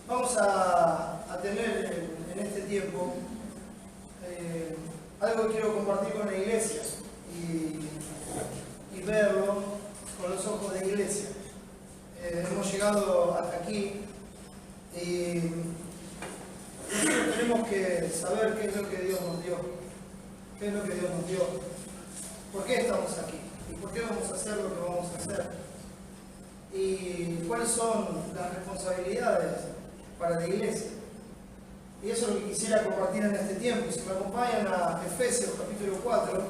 Vamos a tener en este tiempo algo que quiero compartir con la iglesia y verlo con los ojos de iglesia. Hemos llegado hasta aquí y tenemos que saber qué es lo que Dios nos dio. ¿Qué es lo que Dios nos dio? ¿Por qué estamos aquí? ¿Y por qué vamos a hacer lo que vamos a hacer? ¿Y cuáles son las responsabilidades para la iglesia? Y eso es lo que quisiera compartir en este tiempo. Si me acompañan a Efesios capítulo 4.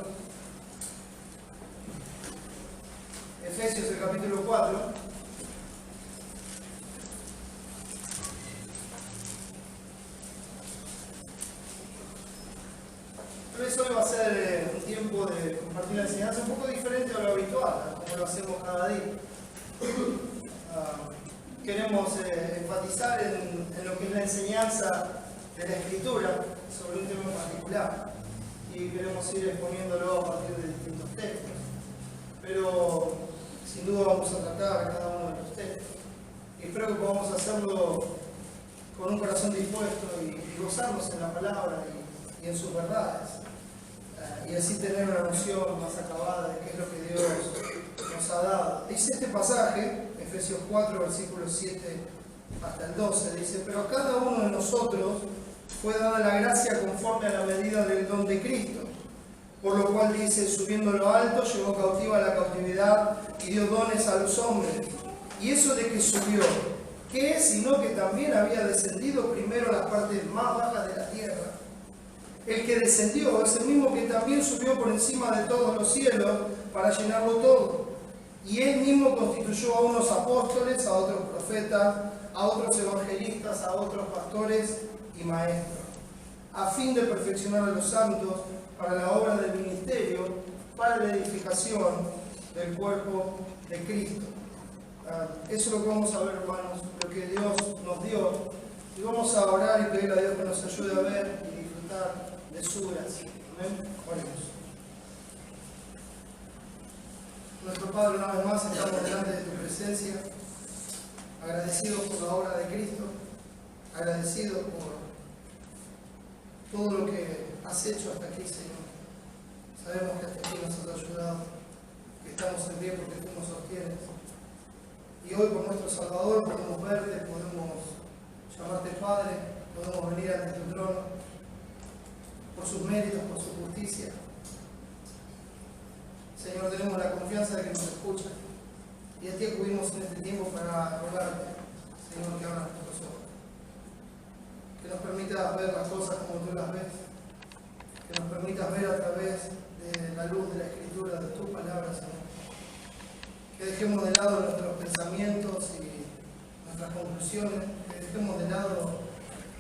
Efesios el capítulo 4. Tal vez hoy va a ser un tiempo de compartir la enseñanza un poco diferente a lo habitual, como lo hacemos cada día. Queremos enfatizar en lo que es la enseñanza de la Escritura sobre un tema en particular y queremos ir exponiéndolo a partir de distintos textos. Pero sin duda vamos a tratar cada uno de los textos y espero que podamos hacerlo con un corazón dispuesto y gozarnos en la palabra y en sus verdades y así tener una noción más acabada de qué es lo que Dios nos ha dado. Dice este pasaje, Efesios 4, versículos 7 hasta el 12, dice: pero a cada uno de nosotros fue dada la gracia conforme a la medida del don de Cristo, por lo cual dice: subiendo a lo alto, llevó cautiva la cautividad y dio dones a los hombres. Y eso de que subió, ¿qué es sino que también había descendido primero a las partes más bajas de la tierra? El que descendió es el mismo que también subió por encima de todos los cielos para llenarlo todo. Y él mismo constituyó a unos apóstoles, a otros profetas, a otros evangelistas, a otros pastores y maestros, a fin de perfeccionar a los santos para la obra del ministerio, para la edificación del cuerpo de Cristo. Eso es lo que vamos a ver, hermanos, lo que Dios nos dio. Y vamos a orar y pedirle a Dios que nos ayude a ver y disfrutar de su gracia. Amén. Oremos. Nuestro Padre, una vez más estamos delante de tu presencia, agradecidos por la obra de Cristo, agradecidos por todo lo que has hecho hasta aquí, Señor. Sabemos que hasta aquí nos has ayudado, que estamos en pie porque tú nos sostienes. Y hoy por nuestro Salvador podemos verte, podemos llamarte Padre, podemos venir ante tu trono por sus méritos, por su justicia. Señor, tenemos la confianza de que nos escuchas y a ti acudimos en este tiempo para rogarte, Señor, que abras nuestros ojos, que nos permitas ver las cosas como tú las ves, que nos permitas ver a través de la luz de la Escritura, de tu palabra, Señor, que dejemos de lado nuestros pensamientos y nuestras conclusiones, que dejemos de lado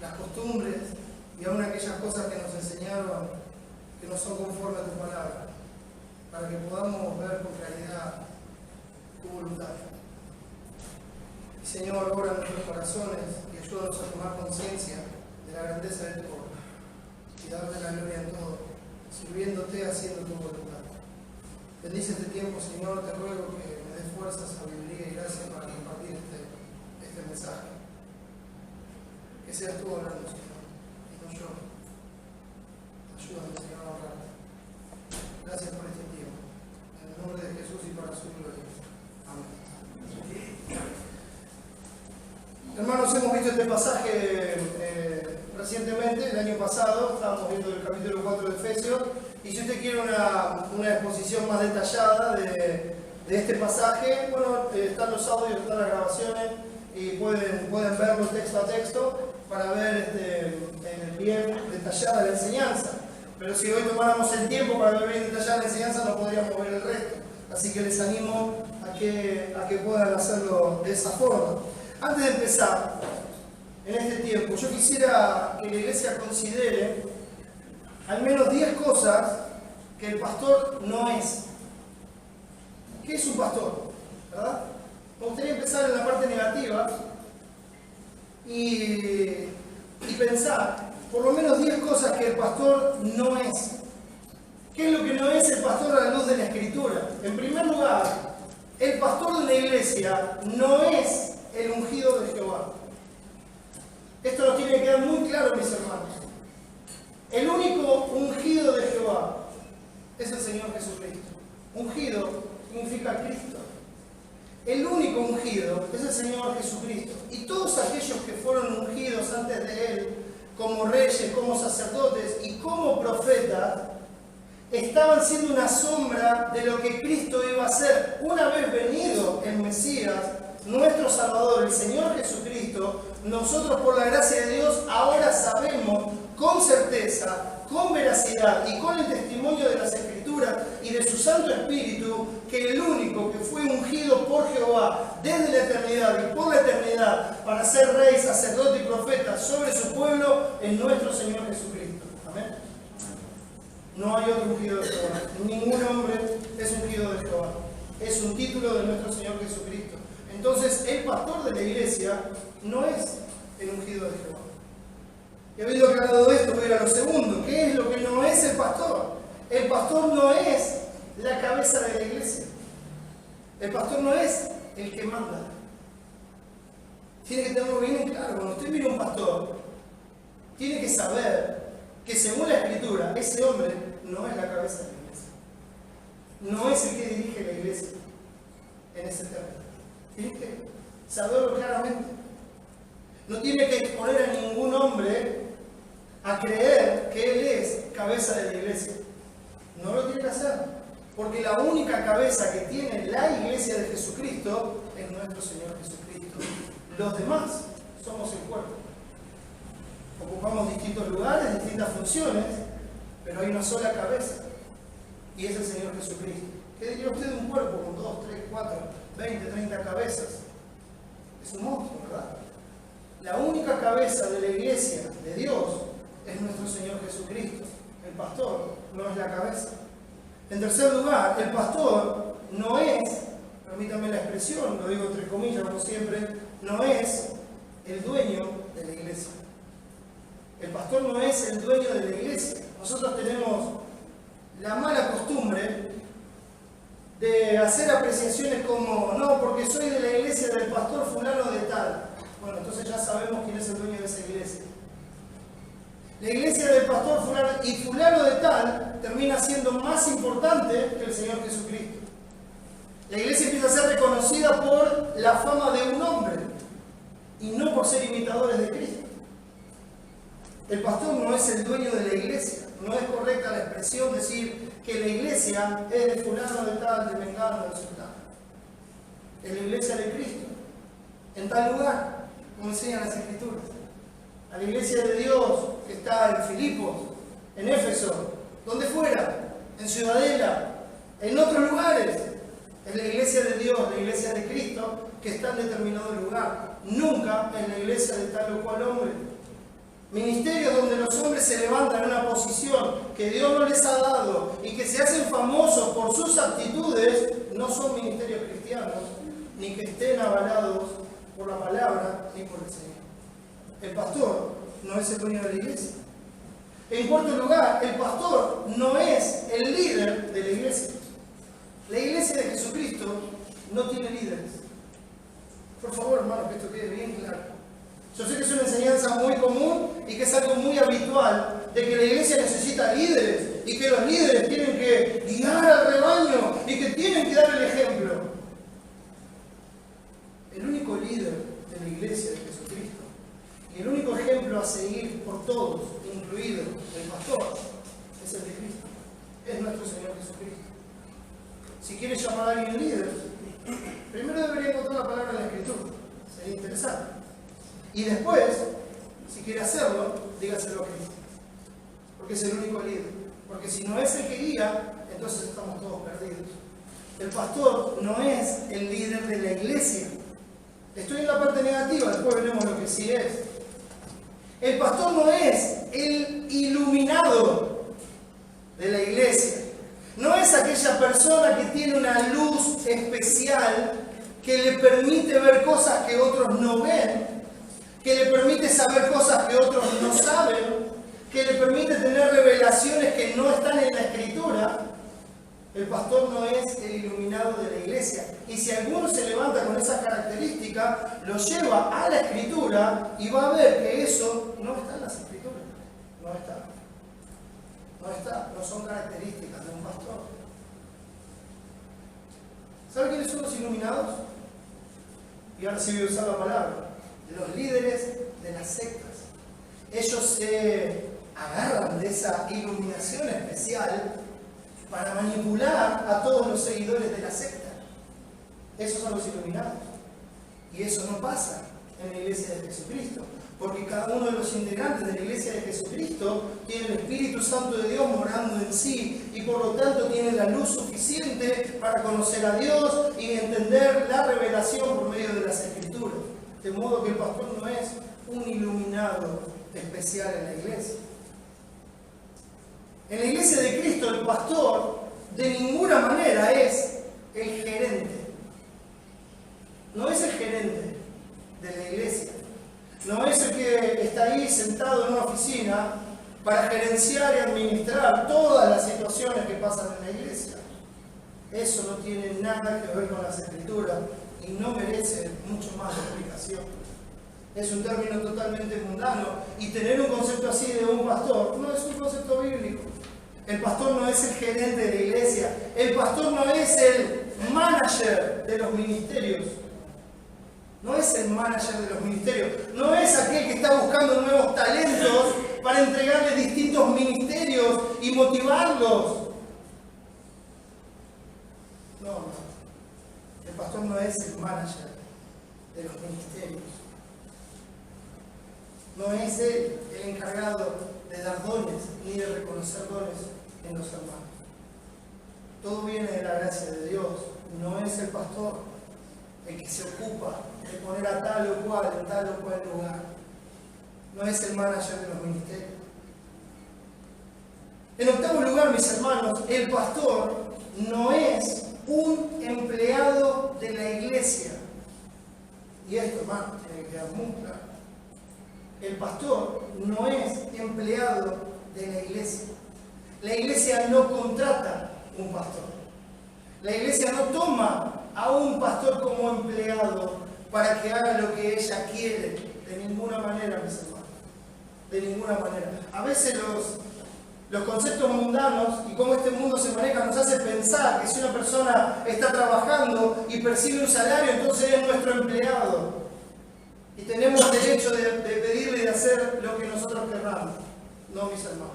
las costumbres y aún aquellas cosas que nos enseñaron que no son conformes a tu palabra, para que podamos ver con claridad tu voluntad. Y Señor, obra en nuestros corazones y ayúdanos a tomar conciencia de la grandeza de tu obra y darte la gloria en todo, sirviéndote, haciendo tu voluntad. Bendice este tiempo, Señor, te ruego que me des fuerza, sabiduría y gracia para compartir este mensaje. Que seas tú hablando, Señor, y no yo. Ayúdame, Señor, a honrarte. Gracias por este tiempo. En el nombre de Jesús y para su gloria. Amén. Hermanos, hemos visto este pasaje recientemente, el año pasado. Estábamos viendo el capítulo 4 de Efesios. Y si usted quiere una exposición más detallada de este pasaje, bueno, están los audios, están las grabaciones y pueden verlo texto a texto para ver bien detallada la enseñanza. Pero si hoy tomáramos el tiempo para ver bien detallada la enseñanza, no podríamos ver el resto. Así que les animo a que puedan hacerlo de esa forma. Antes de empezar, en este tiempo, yo quisiera que la iglesia considere al menos 10 cosas que el pastor no es. ¿Qué es un pastor? ¿Verdad? Me gustaría empezar en la parte negativa y pensar por lo menos 10 cosas que el pastor no es. ¿Qué es lo que no es el pastor a la luz de la Escritura? En primer lugar, el pastor de la iglesia no es el ungido de Jehová. Señor Jesucristo. Y todos aquellos que fueron ungidos antes de Él, como reyes, como sacerdotes y como profetas, estaban siendo una sombra de lo que Cristo iba a hacer. Una vez venido el Mesías, nuestro Salvador, el Señor Jesucristo, nosotros por la gracia de Dios ahora sabemos con certeza, con veracidad y con el testimonio de las Escrituras y de su Santo Espíritu, que el único que fue ungido por Jehová desde la eternidad y por la eternidad para ser rey, sacerdote y profeta sobre su pueblo es nuestro Señor Jesucristo. Amén. No hay otro ungido de Jehová. Ningún hombre es ungido de Jehová. Es un título de nuestro Señor Jesucristo. Entonces, el pastor de la iglesia no es el ungido de Jehová. Y habiendo aclarado esto, voy a ir a lo segundo. ¿Qué es lo que no es el pastor? El pastor no es la cabeza de la iglesia. El pastor no es el que manda. Tiene que tenerlo bien en claro. Cuando usted mira a un pastor, tiene que saber que según la Escritura, ese hombre no es la cabeza de la iglesia. No es el que dirige la iglesia en ese término. Tiene que saberlo claramente. No tiene que exponer a ningún hombre a creer que él es cabeza de la iglesia. No lo tiene que hacer. Porque la única cabeza que tiene la iglesia de Jesucristo es nuestro Señor Jesucristo. Los demás somos el cuerpo. Ocupamos distintos lugares, distintas funciones, pero hay una sola cabeza. Y es el Señor Jesucristo. ¿Qué diría usted de un cuerpo con 2, 3, 4, 20, 30 cabezas? Es un monstruo, ¿verdad? La única cabeza de la iglesia de Dios es nuestro Señor Jesucristo. El pastor no es la cabeza. En tercer lugar, el pastor no es, permítanme la expresión, lo digo entre comillas como siempre, no es el dueño de la iglesia. El pastor no es el dueño de la iglesia. Nosotros tenemos la mala costumbre de hacer apreciaciones como, no, porque soy de la iglesia del pastor fulano de tal. Bueno, entonces ya sabemos quién es el dueño de esa iglesia. La iglesia del pastor fulano y fulano de tal termina siendo más importante que el Señor Jesucristo. La iglesia empieza a ser reconocida por la fama de un hombre y no por ser imitadores de Cristo. El pastor no es el dueño de la iglesia. No es correcta la expresión decir que la iglesia es de fulano de tal, de mengano, de sultano. Es la iglesia de Cristo. En tal lugar, como enseñan las Escrituras. A la iglesia de Dios que está en Filipos, en Éfeso, donde fuera, en Ciudadela, en otros lugares. Es la iglesia de Dios, la iglesia de Cristo, que está en determinado lugar. Nunca en la iglesia de tal o cual hombre. Ministerios donde los hombres se levantan en una posición que Dios no les ha dado y que se hacen famosos por sus actitudes, no son ministerios cristianos, ni que estén avalados por la palabra ni por el Señor. El pastor no es el dueño de la iglesia. En cuarto lugar, el pastor no es el líder de la iglesia. La iglesia de Jesucristo no tiene líderes. Por favor, hermanos, que esto quede bien claro. Yo sé que es una enseñanza muy común y que es algo muy habitual de que la iglesia necesita líderes y que los líderes tienen que guiar al rebaño y que tienen que dar el ejemplo. El único líder de la iglesia de Jesucristo y el único ejemplo a seguir por todos, incluido el pastor, es el de Cristo. Es nuestro Señor Jesucristo. Si quieres llamar a alguien líder, primero debería encontrar la palabra en la Escritura. Sería interesante. Y después, si quiere hacerlo, dígaselo a Cristo. Porque es el único líder. Porque si no es el que guía, entonces estamos todos perdidos. El pastor no es el líder de la iglesia. Estoy en la parte negativa, después veremos lo que sí es. El pastor no es el iluminado de la iglesia. No es aquella persona que tiene una luz especial que le permite ver cosas que otros no ven, que le permite saber cosas que otros no saben, que le permite tener revelaciones que no están en la Escritura. El pastor no es el iluminado de la iglesia. Y si alguno se levanta con esa característica, lo lleva a la Escritura y va a ver que eso no está en las Escrituras. No está. No está. No son características de un pastor. ¿Sabe quiénes son los iluminados? y ahora sí voy a usar la palabra, de los líderes de las sectas. Ellos se agarran de esa iluminación especial para manipular a todos los seguidores de la secta. Esos son los iluminados. Y eso no pasa en la iglesia de Jesucristo, porque cada uno de los integrantes de la iglesia de Jesucristo tiene el Espíritu Santo de Dios morando en sí, y por lo tanto tiene la luz suficiente para conocer a Dios y entender la revelación por medio de las Escrituras. De modo que el pastor no es un iluminado especial en la iglesia. En la iglesia de Cristo el pastor de ninguna manera es el gerente. No es el gerente de la iglesia. No es el que está ahí sentado en una oficina para gerenciar y administrar todas las situaciones que pasan en la iglesia. Eso no tiene nada que ver con las Escrituras y no merece mucho más de explicación. Es un término totalmente mundano, y tener un concepto así de un pastor no es un concepto bíblico. El pastor no es el gerente de la iglesia. El pastor no es el manager de los ministerios. No es el manager de los ministerios. No es aquel que está buscando nuevos talentos para entregarle distintos ministerios y motivarlos. No. El pastor no es el manager de los ministerios. No es él el encargado de dar dones ni de reconocer dones en los hermanos. Todo viene de la gracia de Dios. No es el pastor el que se ocupa de poner a tal o cual en tal o cual lugar. No es el manager de los ministerios. En octavo lugar, mis hermanos, el pastor no es un empleado de la iglesia. Y esto, hermano, tiene que quedar muy claro. El pastor no es empleado de la iglesia. La iglesia no contrata un pastor. La iglesia no toma a un pastor como empleado para que haga lo que ella quiere. De ninguna manera, mis hermanos. De ninguna manera. A veces los conceptos mundanos y cómo este mundo se maneja nos hace pensar que si una persona está trabajando y percibe un salario, entonces es nuestro empleado. Y tenemos derecho de pedirle y de hacer lo que nosotros querramos. No, mis hermanos.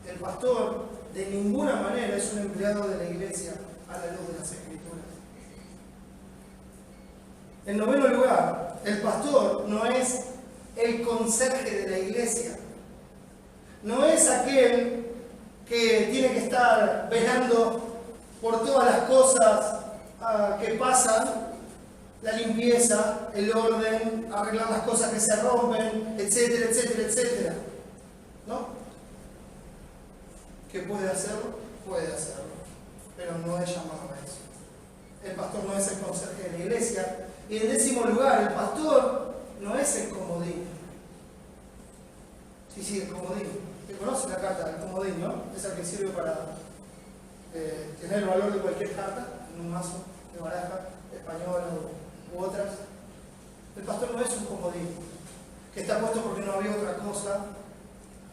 El pastor de ninguna manera es un empleado de la iglesia a la luz de las Escrituras. En noveno lugar, el pastor no es el conserje de la iglesia. No es aquel que tiene que estar velando por todas las cosas que pasan, la limpieza, el orden, arreglar las cosas que se rompen, etcétera, etcétera, etcétera. ¿No? ¿Que puede hacerlo? Puede hacerlo, pero no es llamado a eso. El pastor no es el conserje de la iglesia. Y en décimo lugar, el pastor no es el comodín. Sí, el comodín. ¿Te conoces la carta del comodín, no? Esa que sirve para tener el valor de cualquier carta, en un mazo de baraja, española u otras. El pastor no es un comodín, que está puesto porque no había otra cosa,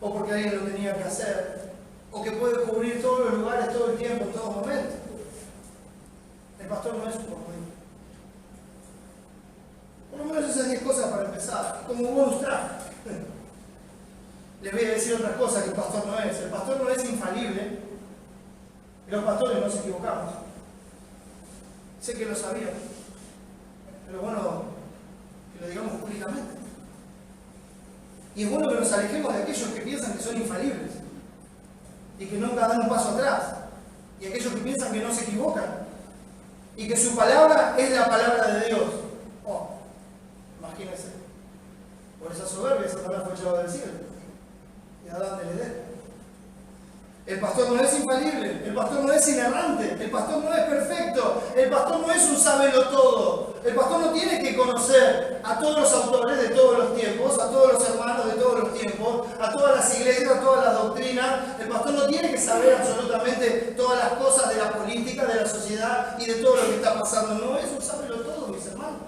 o porque alguien lo tenía que hacer, o que puede cubrir todos los lugares todo el tiempo, en todo momento. El pastor no es un comodín. Por lo menos esas 10 cosas para empezar, como un bonus track. Les voy a decir otras cosas que el pastor no es. El pastor no es infalible. Y los pastores nos equivocamos. Sé que lo sabían. Pero bueno, que lo digamos públicamente. Y es bueno que nos alejemos de aquellos que piensan que son infalibles. Y que nunca dan un paso atrás. Y aquellos que piensan que no se equivocan. Y que su palabra es la palabra de Dios. Oh, imagínense. Por esa soberbia, esa palabra fue echada del cielo. Y Adán del Edén. El pastor no es infalible, el pastor no es inerrante, el pastor no es perfecto, el pastor no es un sabelotodo. El pastor no tiene que conocer a todos los autores de todos los tiempos, a todos los hermanos de todos los tiempos, a todas las iglesias, a todas las doctrinas. El pastor no tiene que saber absolutamente todas las cosas de la política, de la sociedad y de todo lo que está pasando. No es un sabelotodo, mis hermanos.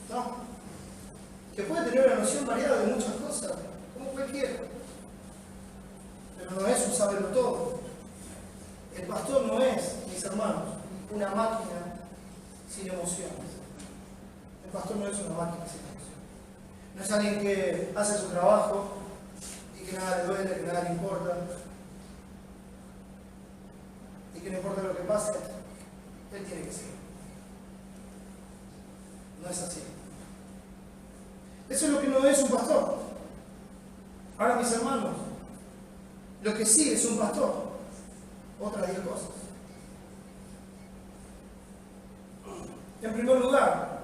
No. Que puede tener una noción variada de muchas cosas, como cualquiera. Pero no es un sabelotodo. El pastor no es, mis hermanos, una máquina sin emociones. pastor no es una máquina sin emoción. No es alguien que hace su trabajo y que nada le duele, que nada le importa. Y que no importa lo que pase, él tiene que seguir. No es así. Eso es lo que no es un pastor. Ahora, mis hermanos, lo que sí es un pastor, otras 10 cosas. En primer lugar,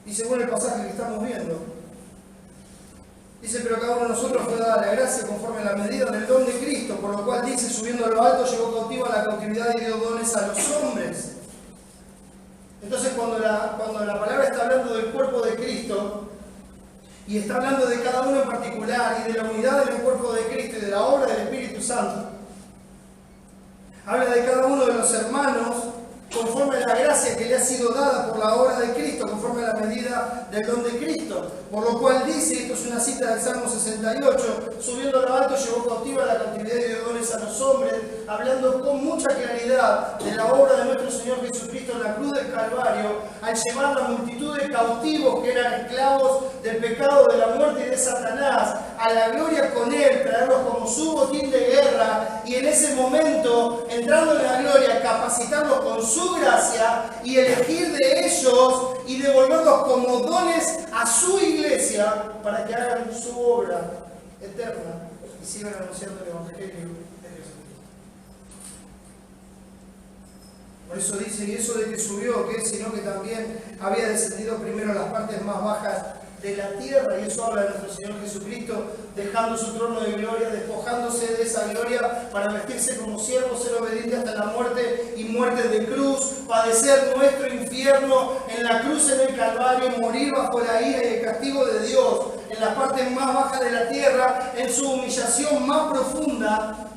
y según el pasaje que estamos viendo, dice: pero cada uno de nosotros fue dada la gracia conforme a la medida del don de Cristo, por lo cual dice: subiendo a lo alto llevó cautivo a la cautividad y dio dones a los hombres. Entonces, cuando la palabra está hablando del cuerpo de Cristo, y está hablando de cada uno en particular, y de la unidad del cuerpo de Cristo y de la obra del Espíritu Santo, habla de cada uno de los hermanos conforme a la gracia que le ha sido dada por la obra de Cristo, conforme a la medida del don de Cristo. Por lo cual dice, esto es una cita del Salmo 68, subiendo a lo alto llevó cautiva la cautividad y dio dones a los hombres, hablando con mucha claridad de la obra de nuestro Señor Jesucristo en la cruz del Calvario, al llevar la multitud de cautivos que eran esclavos del pecado, de la muerte y de Satanás, a la gloria con Él, traerlos como su botín de guerra, y en ese momento, entrando en la gloria, capacitarlos con su gracia y elegir de ellos y devolverlos como dones a su iglesia para que hagan su obra eterna y sigan anunciando el Evangelio de Jesucristo. Por eso dice: y eso de que subió, que sino que también había descendido primero a las partes más bajas de la tierra, y eso habla de nuestro Señor Jesucristo, dejando su trono de gloria, despojándose de esa gloria para vestirse como siervo, ser obediente hasta la muerte y muerte de cruz, padecer nuestro infierno en la cruz en el Calvario, morir bajo la ira y el castigo de Dios en la parte más baja de la tierra, en su humillación más profunda.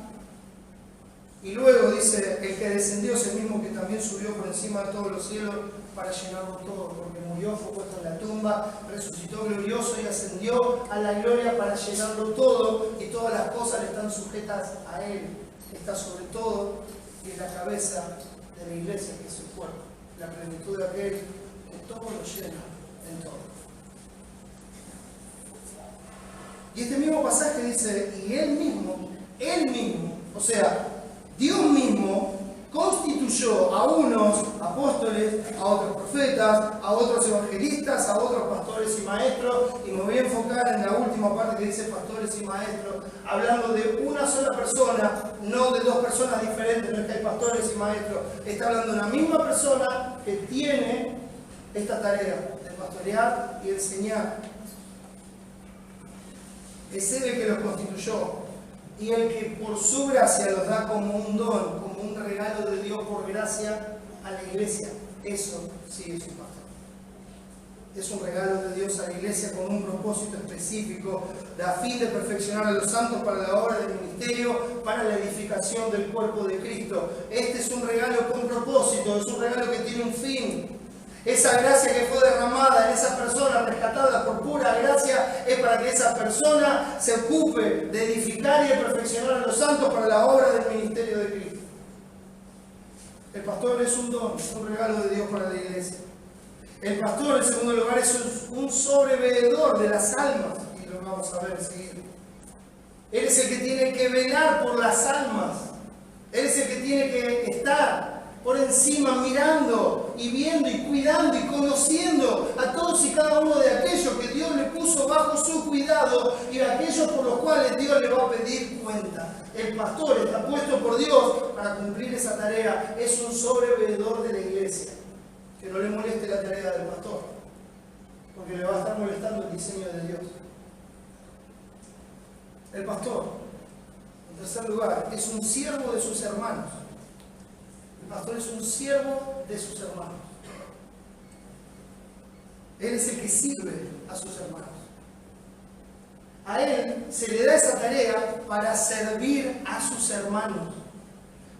Y luego dice: el que descendió es el mismo que también subió por encima de todos los cielos para llenarlo todo, porque murió, fue puesto en la tumba, resucitó glorioso y ascendió a la gloria para llenarlo todo, y todas las cosas le están sujetas a Él. Está sobre todo y es la cabeza de la iglesia, que es su cuerpo, la plenitud de aquel que todo lo llena en todo. Y este mismo pasaje dice: y Él mismo, o sea, Dios mismo constituyó a unos apóstoles, a otros profetas, a otros evangelistas, a otros pastores y maestros, y me voy a enfocar en la última parte que dice pastores y maestros, hablando de una sola persona, no de dos personas diferentes, no es que hay pastores y maestros, está hablando de una misma persona que tiene esta tarea de pastorear y enseñar. Es Él el que los constituyó, y el que por su gracia los da como un don, como un regalo de Dios por gracia a la iglesia. Eso sí es un pastor. Es un regalo de Dios a la iglesia con un propósito específico, a fin de perfeccionar a los santos para la obra del ministerio, para la edificación del cuerpo de Cristo. Este es un regalo con propósito, es un regalo que tiene un fin. Esa gracia que fue derramada en esa persona, rescatada por pura gracia, es para que esa persona se ocupe de edificar y de perfeccionar a los santos para la obra del ministerio de Cristo. El pastor es un don, es un regalo de Dios para la iglesia. El pastor, en segundo lugar, es un sobreveedor de las almas, y lo vamos a ver enseguida. Él es el que tiene que velar por las almas. Él es el que tiene que estar por encima, mirando y viendo y cuidando y conociendo a todos y cada uno de aquellos que Dios le puso bajo su cuidado y a aquellos por los cuales Dios le va a pedir cuenta. El pastor está puesto por Dios para cumplir esa tarea. Es un sobreveedor de la iglesia. Que no le moleste la tarea del pastor, porque le va a estar molestando el diseño de Dios. El pastor, en tercer lugar, es un siervo de sus hermanos. El pastor es un siervo de sus hermanos. Él es el que sirve a sus hermanos. A él se le da esa tarea para servir a sus hermanos,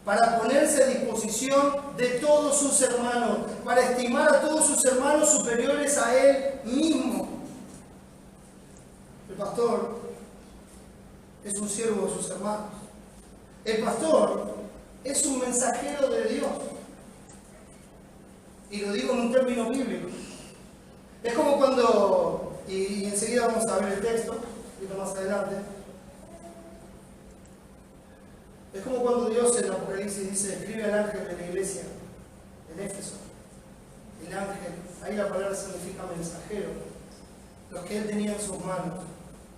para ponerse a disposición de todos sus hermanos, para estimar a todos sus hermanos superiores a él mismo. El pastor es un siervo de sus hermanos. El pastor es un mensajero de Dios. Y lo digo en un término bíblico. Es como cuando, y enseguida vamos a ver el texto, un poquito más adelante, es como cuando Dios en Apocalipsis dice, escribe al ángel de la iglesia en Éfeso. El ángel, ahí la palabra significa mensajero, los que él tenía en sus manos.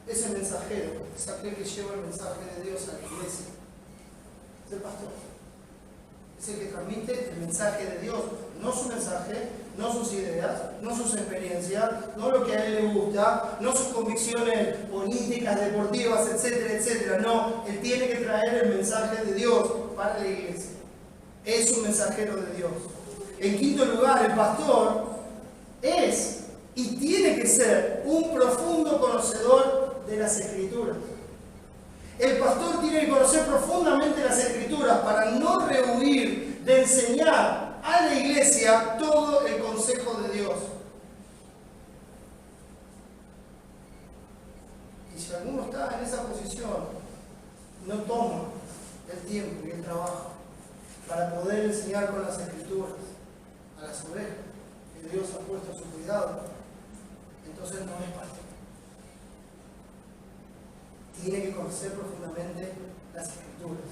Ese mensajero es aquel que lleva el mensaje de Dios a la iglesia. Es el pastor. Es el que transmite el mensaje de Dios, no su mensaje, no sus ideas, no sus experiencias, no lo que a él le gusta, no sus convicciones políticas, deportivas, etcétera, etcétera. No, él tiene que traer el mensaje de Dios para la iglesia. Es un mensajero de Dios. En quinto lugar, el pastor es y tiene que ser un profundo conocedor de las Escrituras. El pastor tiene que conocer profundamente las Escrituras para no rehuir de enseñar a la iglesia todo el consejo de Dios. Y si alguno está en esa posición, no toma el tiempo y el trabajo para poder enseñar con las Escrituras a las ovejas que Dios ha puesto a su cuidado, entonces no es pastor. Tiene que conocer profundamente las Escrituras.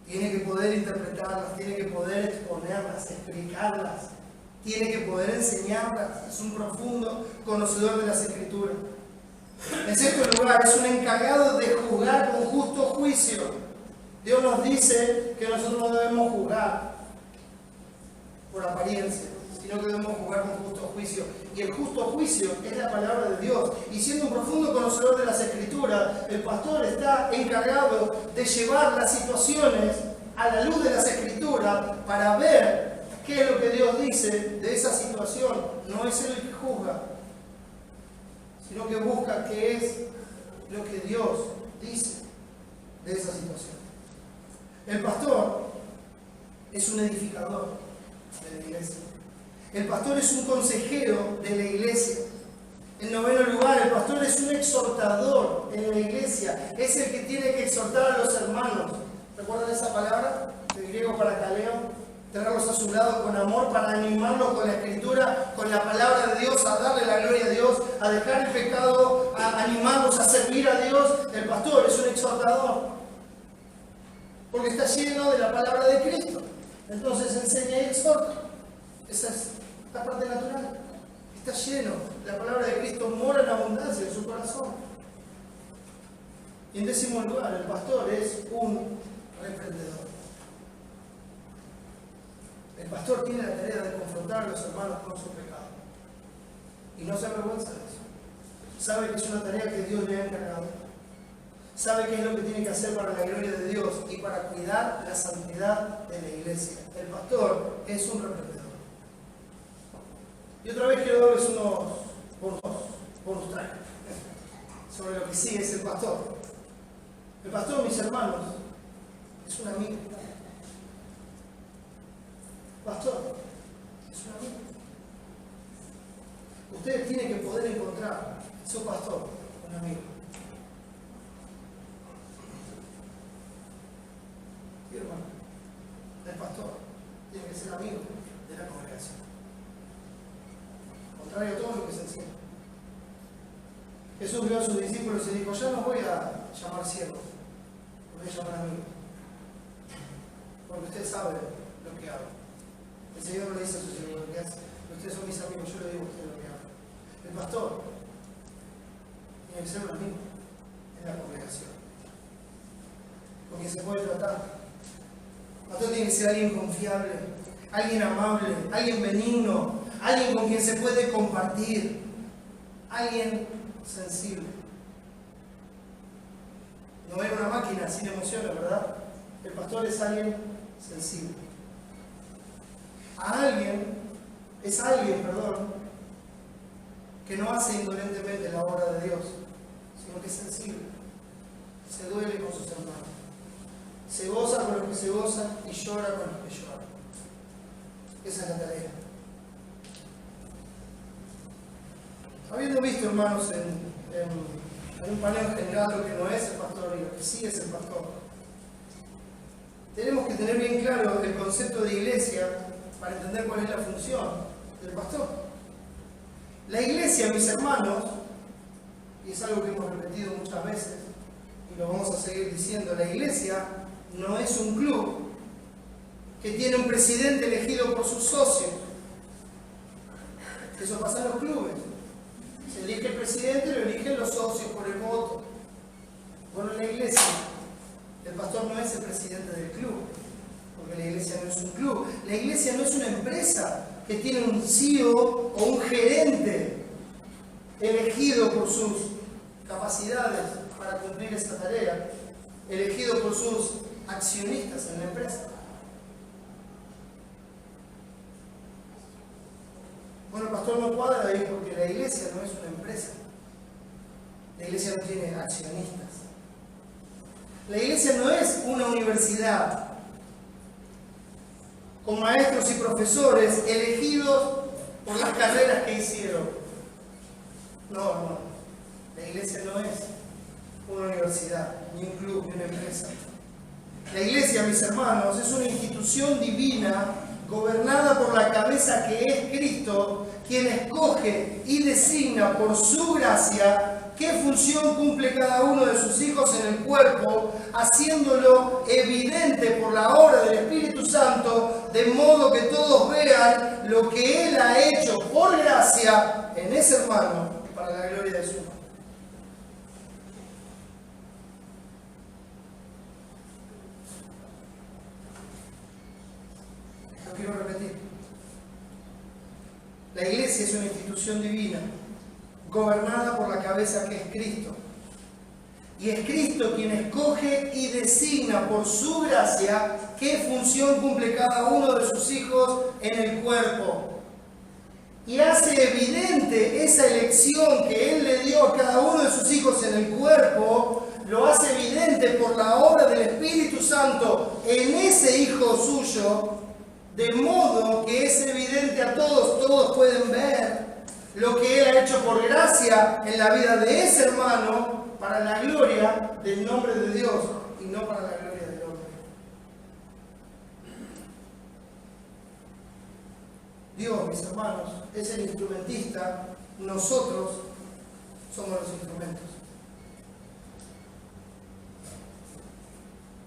Tiene que poder interpretarlas, tiene que poder exponerlas, explicarlas. Tiene que poder enseñarlas. Es un profundo conocedor de las Escrituras. En sexto lugar, es un encargado de juzgar con justo juicio. Dios nos dice que nosotros no debemos juzgar por apariencia, sino que debemos juzgar con justo juicio. Y el justo juicio es la palabra de Dios. Y siendo un profundo conocedor de las Escrituras, el pastor está encargado de llevar las situaciones a la luz de las Escrituras para ver qué es lo que Dios dice de esa situación. No es él el que juzga, sino que busca qué es lo que Dios dice de esa situación. El pastor es un edificador de la iglesia. El pastor es un consejero de la iglesia. En noveno lugar, el pastor es un exhortador en la iglesia. Es el que tiene que exhortar a los hermanos. ¿Recuerdan esa palabra? El griego parakaleo. Tenerlos a su lado con amor para animarlos con la Escritura, con la palabra de Dios, a darle la gloria a Dios, a dejar el pecado, a animarlos a servir a Dios. El pastor es un exhortador, porque está lleno de la palabra de Cristo. Entonces enseña y exhorta. Esa es la parte natural. Está lleno. La palabra de Cristo mora en abundancia en su corazón. Y en décimo lugar, el pastor es un reprendedor. El pastor tiene la tarea de confrontar a los hermanos con su pecado. Y no se avergüenza de eso. Sabe que es una tarea que Dios le ha encargado. Sabe qué es lo que tiene que hacer para la gloria de Dios y para cuidar la santidad de la iglesia. El pastor es un reprendedor. Y otra vez quiero darles unos bonus track sobre lo que sí es el pastor. El pastor, mis hermanos, es un amigo. Pastor, es un amigo. Ustedes tienen que poder encontrar en su pastor un amigo. Y hermano, el pastor tiene que ser amigo de la congregación. Contrario a todo lo que se enseña. Jesús vio a sus discípulos y dijo: ya no voy a llamar siervos, voy a llamar amigos. Porque usted sabe lo que hago. El Señor no le dice a sus discípulos lo que hace. Ustedes son mis amigos, yo le digo a ustedes lo que hago. El pastor tiene que ser un amigo en la congregación, con quien se puede tratar. El pastor tiene que ser alguien confiable, alguien amable, alguien benigno, alguien con quien se puede compartir, alguien sensible. No es una máquina sin emociones, ¿verdad? El pastor es alguien sensible. Es alguien, que no hace indolentemente la obra de Dios, sino que es sensible. Se duele con sus hermanos. Se goza con los que se gozan y llora con los que lloran. Esa es la tarea. Habiendo visto, hermanos, en un paneo general lo que no es el pastor y lo que sí es el pastor, tenemos que tener bien claro el concepto de iglesia para entender cuál es la función del pastor. La iglesia, mis hermanos, y es algo que hemos repetido muchas veces, y lo vamos a seguir diciendo, la iglesia no es un club que tiene un presidente elegido por sus socios. Eso pasa en los clubes. Se elige el presidente y lo eligen los socios por el voto. Bueno, en la iglesia, el pastor no es el presidente del club, porque la iglesia no es un club. La iglesia no es una empresa que tiene un CEO o un gerente elegido por sus capacidades para cumplir esta tarea, elegido por sus accionistas en la empresa. Bueno, el pastor no cuadra ahí porque la iglesia no es una empresa. La iglesia no tiene accionistas. La iglesia no es una universidad con maestros y profesores elegidos por las carreras que hicieron. No. La iglesia no es una universidad, ni un club, ni una empresa. La iglesia, mis hermanos, es una institución divina gobernada por la cabeza que es Cristo, quien escoge y designa por su gracia qué función cumple cada uno de sus hijos en el cuerpo, haciéndolo evidente por la obra del Espíritu Santo, de modo que todos vean lo que Él ha hecho por gracia en ese hermano, para la gloria de su nombre. Lo quiero repetir. La iglesia es una institución divina, gobernada por la cabeza que es Cristo. Y es Cristo quien escoge y designa por su gracia qué función cumple cada uno de sus hijos en el cuerpo. Y hace evidente esa elección que Él le dio a cada uno de sus hijos en el cuerpo, lo hace evidente por la obra del Espíritu Santo en ese hijo suyo, de modo que es evidente a todos, todos pueden ver lo que Él ha hecho por gracia en la vida de ese hermano para la gloria del nombre de Dios y no para la gloria del hombre. Dios, mis hermanos, es el instrumentista, nosotros somos los instrumentos.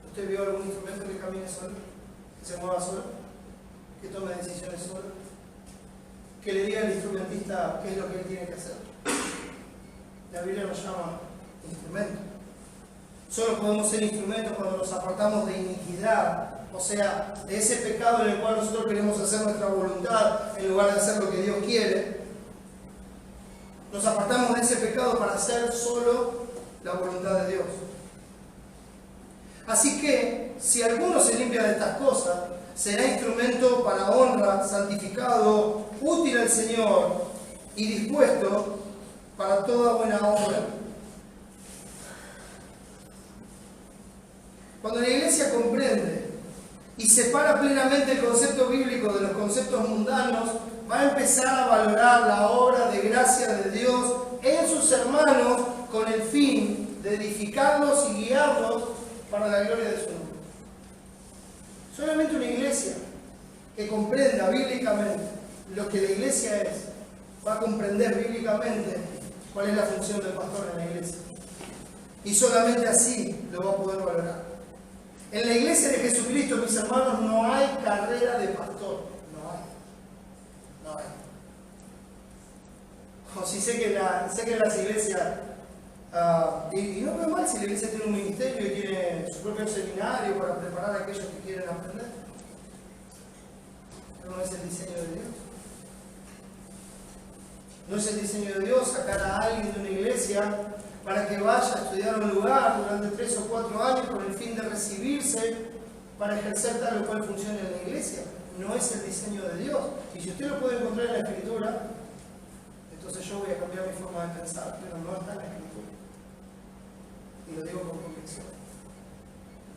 ¿Usted vio algún instrumento que camine solo? ¿Que se mueva solo? ¿Que tome decisiones solo? ¿Que le diga al instrumentista qué es lo que él tiene que hacer? La Biblia nos llama instrumentos. Solo podemos ser instrumentos cuando nos apartamos de iniquidad, o sea, de ese pecado en el cual nosotros queremos hacer nuestra voluntad en lugar de hacer lo que Dios quiere. Nos apartamos de ese pecado para hacer solo la voluntad de Dios. Así que, si alguno se limpia de estas cosas, será instrumento para honra, santificado, útil al Señor y dispuesto para toda buena obra. Cuando la iglesia comprende y separa plenamente el concepto bíblico de los conceptos mundanos, va a empezar a valorar la obra de gracia de Dios en sus hermanos con el fin de edificarlos y guiarlos para la gloria de su nombre. Solamente una iglesia que comprenda bíblicamente lo que la iglesia es, va a comprender bíblicamente cuál es la función del pastor en la iglesia. Y solamente así lo va a poder valorar. En la iglesia de Jesucristo, mis hermanos, no hay carrera de pastor. No hay. O si sé que en las iglesias, y no veo mal si la iglesia tiene un ministerio y tiene su propio seminario para preparar a aquellos que quieren aprender. Pero no es el diseño de Dios. No es el diseño de Dios sacar a alguien de una iglesia para que vaya a estudiar a un lugar durante 3 o 4 años con el fin de recibirse para ejercer tal o cual función en la iglesia. No es el diseño de Dios. Y si usted lo puede encontrar en la Escritura, entonces yo voy a cambiar mi forma de pensar, pero no está en la Escritura. Y lo digo con convicción.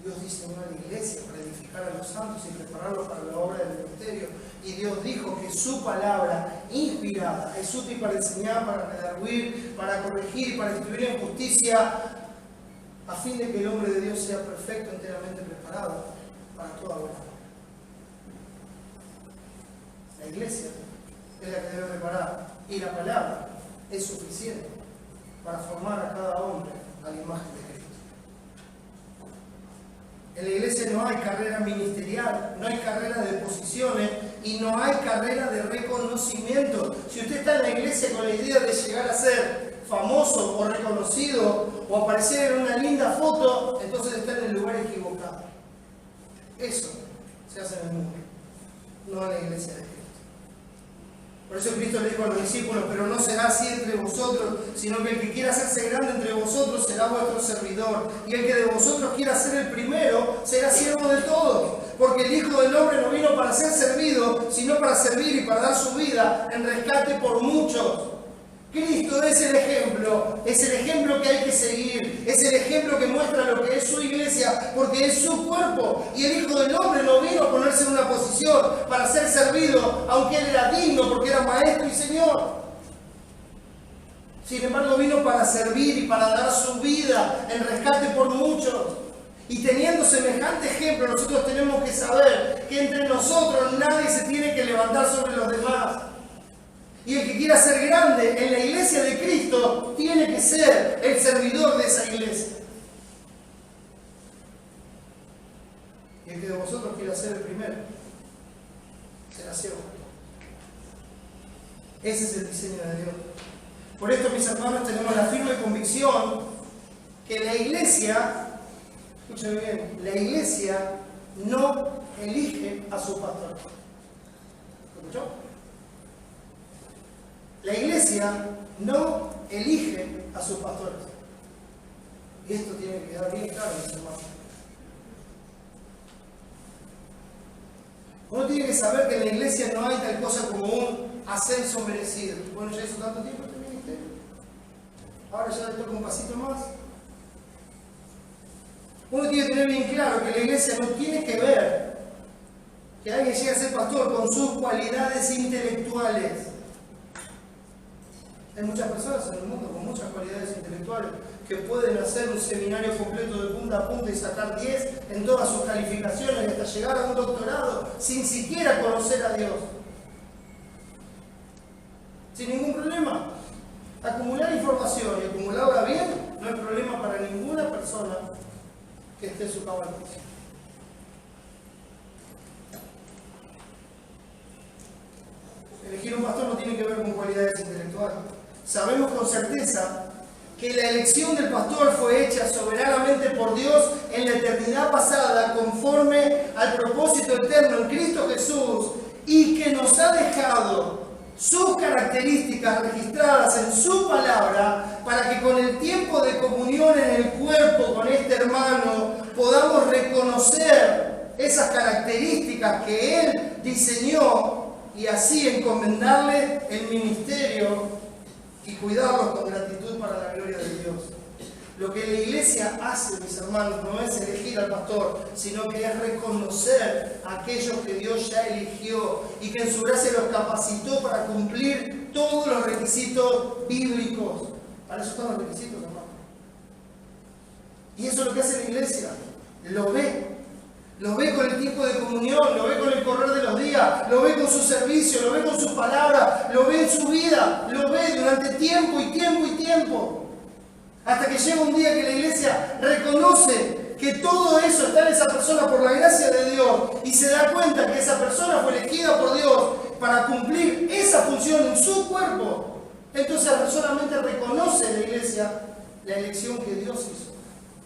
Dios diseñó a la iglesia para edificar a los santos y prepararlos para la obra del ministerio. Y Dios dijo que su palabra inspirada es útil para enseñar, para redarguir, para corregir, para instruir en justicia, a fin de que el hombre de Dios sea perfecto, enteramente preparado para toda buena obra. La iglesia es la que debe preparar Y la palabra es suficiente para formar a cada hombre a la imagen de Cristo. En la iglesia no hay carrera ministerial, no hay carrera de posiciones y no hay carrera de reconocimiento. Si usted está en la iglesia con la idea de llegar a ser famoso o reconocido o aparecer en una linda foto, entonces está en el lugar equivocado. Eso se hace en el mundo, no en la iglesia de Cristo. Por eso Cristo le dijo a los discípulos: pero no será así entre vosotros, sino que el que quiera hacerse grande entre vosotros será vuestro servidor. Y el que de vosotros quiera ser el primero será siervo de todos. Porque el Hijo del Hombre no vino para ser servido, sino para servir y para dar su vida en rescate por muchos. Cristo es el ejemplo que hay que seguir, es el ejemplo que muestra lo que es su iglesia, porque es su cuerpo. Y el Hijo del Hombre no vino a ponerse en una posición para ser servido, aunque Él era digno, porque era Maestro y Señor. Sin embargo, vino para servir y para dar su vida en rescate por muchos. Y teniendo semejante ejemplo, nosotros tenemos que saber que entre nosotros nadie se tiene que levantar sobre los demás. Y el que quiera ser grande en la iglesia de Cristo tiene que ser el servidor de esa iglesia. Y el que de vosotros quiera ser el primero será siervo. Ese es el diseño de Dios. Por esto, mis hermanos, tenemos la firme convicción que la iglesia, escúchame bien, la iglesia no elige a su pastor. ¿Escuchó? La iglesia no elige a sus pastores. Y esto tiene que quedar bien claro, mis hermanos. Uno tiene que saber que en la iglesia no hay tal cosa como un ascenso merecido. Bueno, ya hizo tanto tiempo este ministerio. Ahora ya le toca un pasito más. Uno tiene que tener bien claro que la iglesia no tiene que ver que alguien llegue a ser pastor con sus cualidades intelectuales. Hay muchas personas en el mundo con muchas cualidades intelectuales que pueden hacer un seminario completo de punta a punta y sacar 10 en todas sus calificaciones y hasta llegar a un doctorado sin siquiera conocer a Dios. Sin ningún problema. Acumular información y acumularla bien no es problema para ninguna persona que esté en su cabal. Elegir un pastor no tiene que ver con cualidades intelectuales. Sabemos con certeza que la elección del pastor fue hecha soberanamente por Dios en la eternidad pasada, conforme al propósito eterno en Cristo Jesús, y que nos ha dejado sus características registradas en su palabra, para que con el tiempo de comunión en el cuerpo con este hermano podamos reconocer esas características que Él diseñó y así encomendarle el ministerio y cuidarlos con gratitud para la gloria de Dios. Lo que la iglesia hace, mis hermanos, no es elegir al pastor, sino que es reconocer a aquellos que Dios ya eligió y que en su gracia los capacitó para cumplir todos los requisitos bíblicos. Para eso están los requisitos, hermano. Y eso es lo que hace la iglesia. Lo ve. Lo ve con el tiempo de comunión, lo ve con el correr de los días, lo ve con su servicio, lo ve con sus palabras, lo ve en su vida, lo ve durante tiempo y tiempo y tiempo. Hasta que llega un día que la iglesia reconoce que todo eso está en esa persona por la gracia de Dios y se da cuenta que esa persona fue elegida por Dios para cumplir esa función en su cuerpo. Entonces solamente reconoce la iglesia la elección que Dios hizo.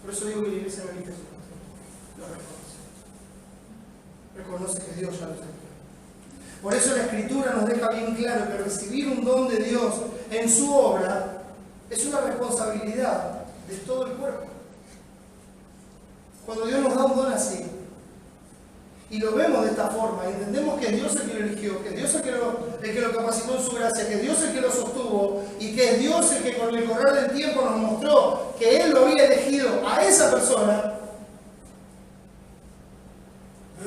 Por eso digo que la iglesia no elige a su pastor, lo reconoce que Dios ya lo eligió. Por eso la Escritura nos deja bien claro que recibir un don de Dios en su obra es una responsabilidad de todo el cuerpo. Cuando Dios nos da un don así, y lo vemos de esta forma, y entendemos que es Dios el que lo eligió, que es Dios el que lo capacitó en su gracia, que es Dios el que lo sostuvo, y que es Dios el que con el correr del tiempo nos mostró que Él lo había elegido a esa persona,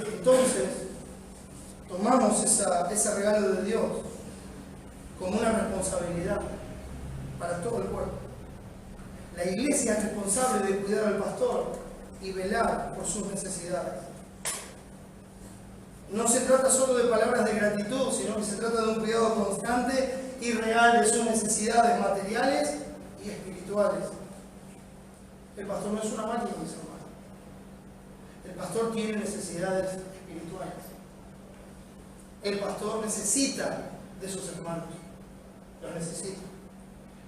entonces tomamos ese regalo de Dios como una responsabilidad para todo el cuerpo. La iglesia es responsable de cuidar al pastor y velar por sus necesidades. No se trata solo de palabras de gratitud, sino que se trata de un cuidado constante y real de sus necesidades materiales y espirituales. El pastor no es una máquina, mis hermanos. El pastor tiene necesidades espirituales. El pastor necesita de sus hermanos. Los necesita.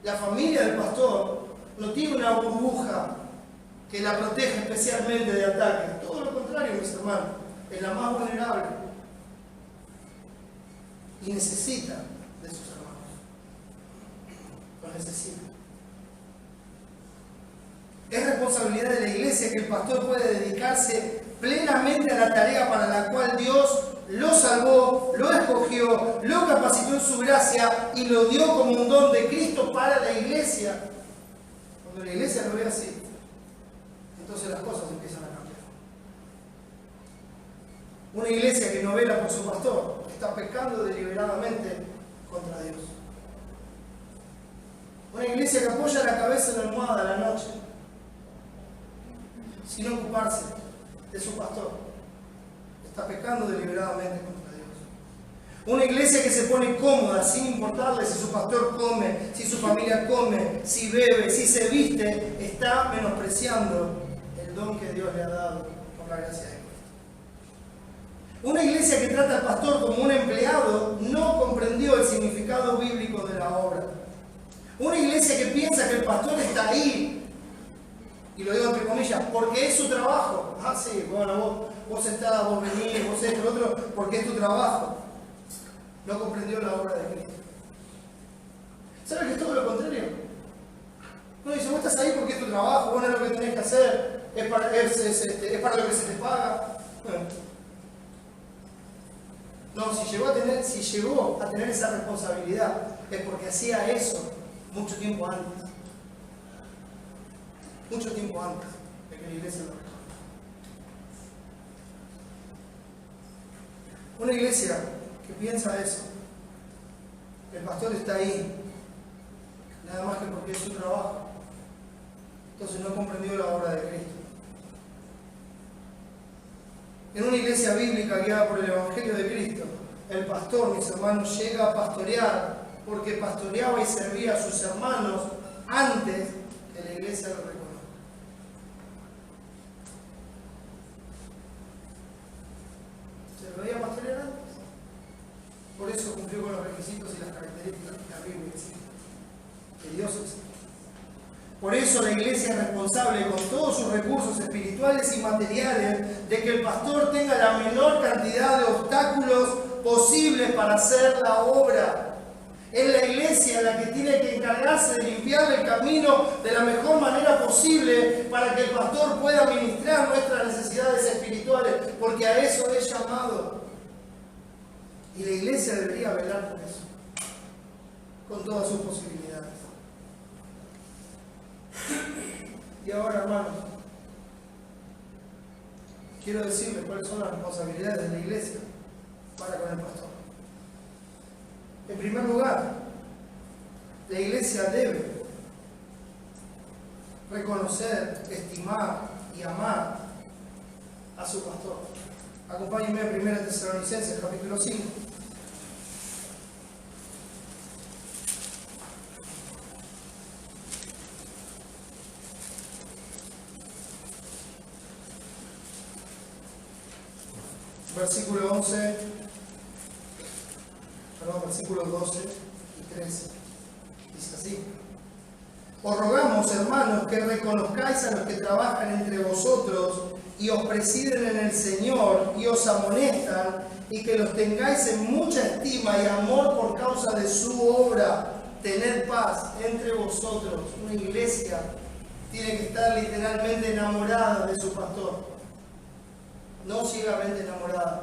La familia del pastor no tiene una burbuja que la protege especialmente de ataques. Todo lo contrario, mis hermanos. Es la más vulnerable. Y necesita de sus hermanos. Los necesita. Es responsabilidad de la iglesia que el pastor puede dedicarse plenamente a la tarea para la cual Dios lo salvó, lo escogió, lo capacitó en su gracia y lo dio como un don de Cristo para la iglesia. Cuando la iglesia lo ve así, entonces las cosas empiezan a cambiar. Una iglesia que no vela por su pastor está pecando deliberadamente contra Dios. Una iglesia que apoya la cabeza en la almohada a la noche sin ocuparse de su pastor está pecando deliberadamente contra Dios. Una iglesia que se pone cómoda sin importarle si su pastor come, si su familia come, si bebe, si se viste, está menospreciando el don que Dios le ha dado por la gracia de Cristo. Una iglesia que trata al pastor como un empleado no comprendió el significado bíblico de la obra. Una iglesia que piensa que el pastor está ahí, y lo digo entre comillas, porque es su trabajo. Ah, sí, bueno, vos estás, vos venís, vos esto, lo otro, porque es tu trabajo. No comprendió la obra de Cristo. ¿Sabes que es todo lo contrario? Uno dice, vos estás ahí porque es tu trabajo, vos no es lo que tenés que hacer, es para lo que se te paga. Bueno. No, si llegó a tener esa responsabilidad, es porque hacía eso mucho tiempo antes. Mucho tiempo antes de que la iglesia lo reconozca. Una iglesia que piensa eso, el pastor está ahí, nada más que porque es su trabajo, entonces no comprendió la obra de Cristo. En una iglesia bíblica guiada por el Evangelio de Cristo, el pastor, mis hermanos, llega a pastorear porque pastoreaba y servía a sus hermanos antes que la iglesia lo reconozca. ¿Se veía pastorear antes? Por eso cumplió con los requisitos y las características que la Biblia exige, que Dios exige. Por eso la iglesia es responsable con todos sus recursos espirituales y materiales de que el pastor tenga la menor cantidad de obstáculos posibles para hacer la obra. Es la iglesia la que tiene que encargarse de limpiar el camino de la mejor manera posible para que el pastor pueda ministrar nuestras necesidades espirituales, porque a eso es llamado. Y la iglesia debería velar por eso, con todas sus posibilidades. Y ahora, hermanos, quiero decirles cuáles son las responsabilidades de la iglesia para con el pastor. En primer lugar, la iglesia debe reconocer, estimar y amar a su pastor. Acompáñenme a 1 Tesalonicenses, capítulo 5. Versículo 11, versículos 12 y 13. Dice así: os rogamos, hermanos, que reconozcáis a los que trabajan entre vosotros y os presiden en el Señor y os amonestan, y que los tengáis en mucha estima y amor por causa de su obra. Tened paz entre vosotros. Una iglesia tiene que estar literalmente enamorada de su pastor. No ciegamente enamorada,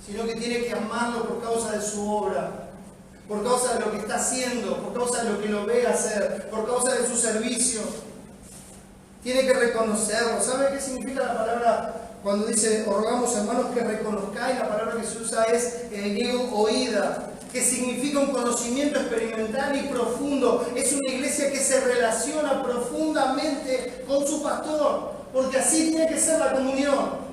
sino que tiene que amarlo por causa de su obra, por causa de lo que está haciendo, por causa de lo que lo ve hacer, por causa de su servicio. Tiene que reconocerlo. ¿Sabe qué significa la palabra cuando dice, os rogamos, hermanos, que reconozcáis? La palabra que se usa es oída, que significa un conocimiento experimental y profundo. Es una iglesia que se relaciona profundamente con su pastor, porque así tiene que ser la comunión.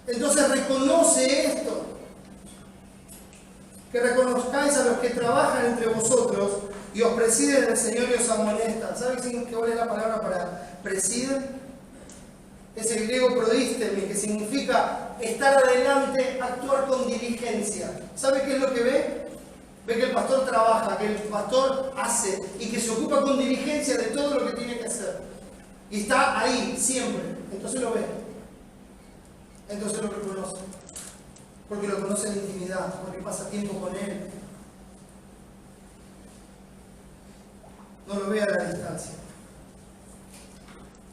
Entonces reconoce esto. que reconozcáis a los que trabajan entre vosotros y os presiden el Señor y os amonestan. ¿Sabes qué vale la palabra para presiden? Es el griego prodístemi, que significa estar adelante, actuar con diligencia. ¿Sabe qué es lo que ve? Ve que el pastor trabaja, que el pastor hace y que se ocupa con diligencia de todo lo que tiene que hacer. Y está ahí, siempre. Entonces lo ve. Entonces lo reconoce. Porque lo conoce en intimidad, porque pasa tiempo con él. No lo ve a la distancia.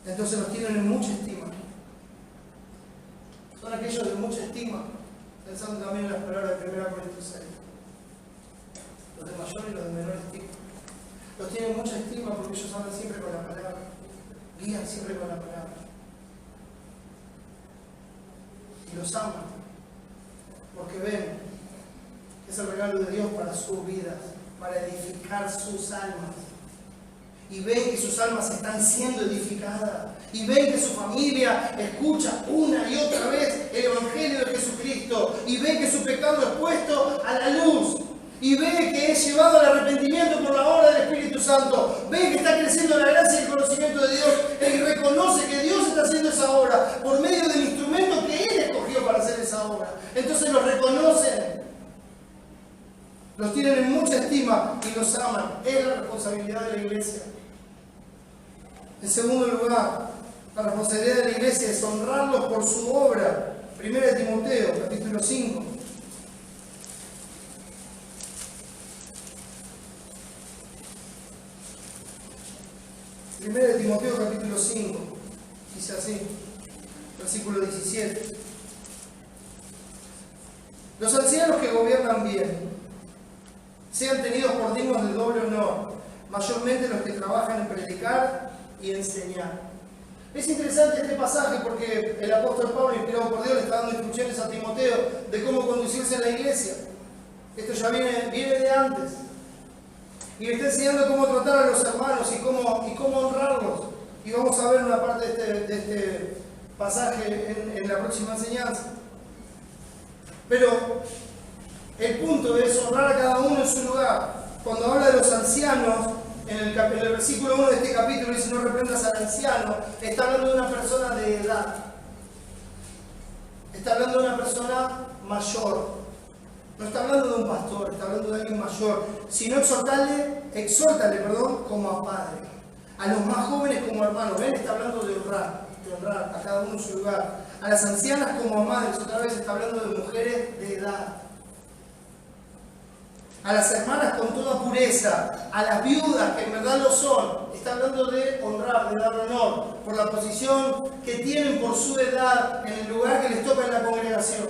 Entonces los tienen en mucha estima. Son aquellos de mucha estima, pensando también en las palabras de 1 Corintios 6. Los de mayor y los de menor estima. Los tienen mucha estima porque ellos hablan siempre con la palabra. Guían siempre con la palabra. Y los aman. Porque ven que es el regalo de Dios para sus vidas, para edificar sus almas. Y ven que sus almas están siendo edificadas. Y ven que su familia escucha una y otra vez el Evangelio de Jesucristo. Y ven que su pecado es puesto a la luz. Y ve que es llevado al arrepentimiento por la obra del Espíritu Santo. Ve que está creciendo la gracia y el conocimiento de Dios. Y reconoce que Dios está haciendo esa obra por medio del instrumento que Él escogió para hacer esa obra. Entonces los reconocen. Los tienen en mucha estima y los aman. Es la responsabilidad de la iglesia. En segundo lugar, la responsabilidad de la iglesia es honrarlos por su obra. 1 Timoteo, capítulo 5. Primera de Timoteo, capítulo 5. Dice así, versículo 17. Los ancianos que gobiernan bien sean tenidos por dignos del doble honor, mayormente los que trabajan en predicar y enseñar. Es interesante este pasaje porque el apóstol Pablo, inspirado por Dios, le está dando instrucciones a Timoteo de cómo conducirse en la iglesia. Esto ya viene de antes. Y le está enseñando cómo tratar a los hermanos y cómo honrarlos. Y vamos a ver una parte de este pasaje en la próxima enseñanza. Pero el punto es honrar a cada uno en su lugar. Cuando habla de los ancianos, en el versículo 1 de este capítulo dice: no reprendas al anciano. Está hablando de una persona de edad. Está hablando de una persona mayor. No está hablando de un pastor, está hablando de alguien mayor. Si no, exhórtale, como a padre. A los más jóvenes como hermanos. ¿Ven? Está hablando de honrar a cada uno en su lugar. A las ancianas como a madres. Otra vez está hablando de mujeres de edad. A las hermanas con toda pureza. A las viudas, que en verdad lo son. Está hablando de honrar, de dar honor, por la posición que tienen por su edad en el lugar que les toca en la congregación.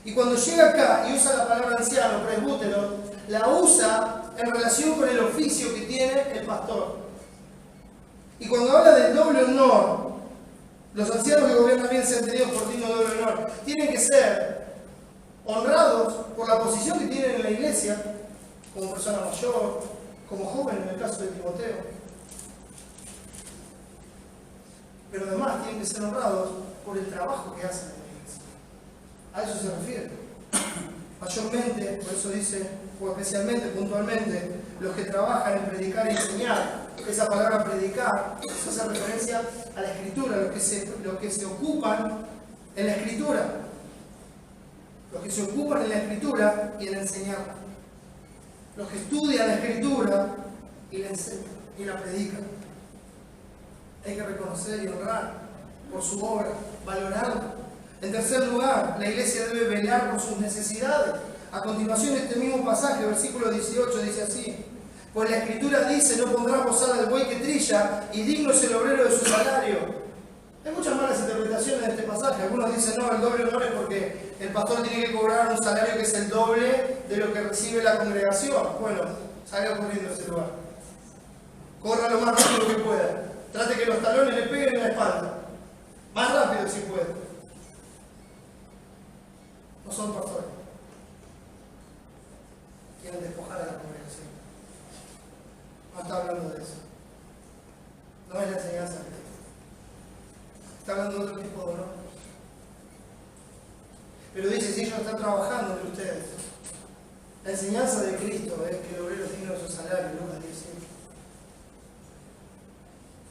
Y cuando llega acá y usa la palabra anciano, presbútero, la usa en relación con el oficio que tiene el pastor. Y cuando habla del doble honor, los ancianos que gobiernan bien sean tenidos por digno de doble honor, tienen que ser honrados por la posición que tienen en la iglesia, como persona mayor, como joven en el caso de Timoteo. Pero además tienen que ser honrados por el trabajo que hacen en la iglesia. A eso se refiere. Mayormente, por eso dice, o especialmente, puntualmente, los que trabajan en predicar y enseñar. Esa palabra predicar, eso hace referencia a la escritura, los que se ocupan en la escritura. Los que se ocupan en la escritura y en enseñarla. Los que estudian la escritura y la enseñan y la predican. Hay que reconocer y honrar por su obra, valorarla. En tercer lugar, la iglesia debe velar por sus necesidades. A continuación, este mismo pasaje, versículo 18, dice así: pues la escritura dice: no pondrás bozal al buey que trilla, y digno es el obrero de su salario. Hay muchas malas interpretaciones de este pasaje. Algunos dicen: no, el doble honor es porque el pastor tiene que cobrar un salario que es el doble de lo que recibe la congregación. Bueno, salga corriendo a ese lugar. Corra lo más rápido que pueda. Trate que los talones le peguen en la espalda. Más rápido si puede. No son pastores. Quieren despojar a la congregación. No está hablando de eso. No es la enseñanza de Cristo. Está hablando de otro tipo de honor. Pero dice: si ellos están trabajando entre ustedes, La enseñanza de Cristo es que el obrero es digno de su salario, Lucas 10.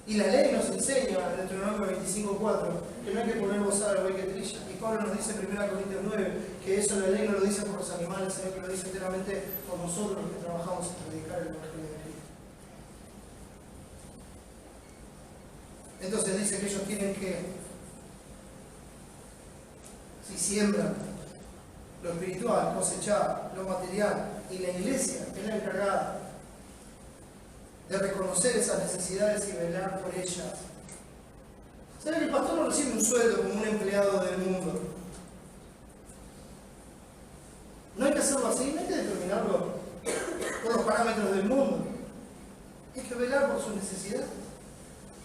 Y la ley nos enseña, en Deuteronomio 25:4, que no hay que poner bozal al buey que trilla. Y Pablo nos dice en 1 Corintios 9 que eso la ley no lo dice por los animales, sino que lo dice enteramente por nosotros los que trabajamos en predicar el Evangelio de Cristo. Entonces dice que ellos tienen que, si siembran lo espiritual, cosechar lo material, y la iglesia es la encargada de reconocer esas necesidades y velar por ellas. ¿Sabe que el pastor no recibe un sueldo como un empleado del mundo? No hay que hacerlo así, no hay que determinarlo por los parámetros del mundo. Hay que velar por sus necesidades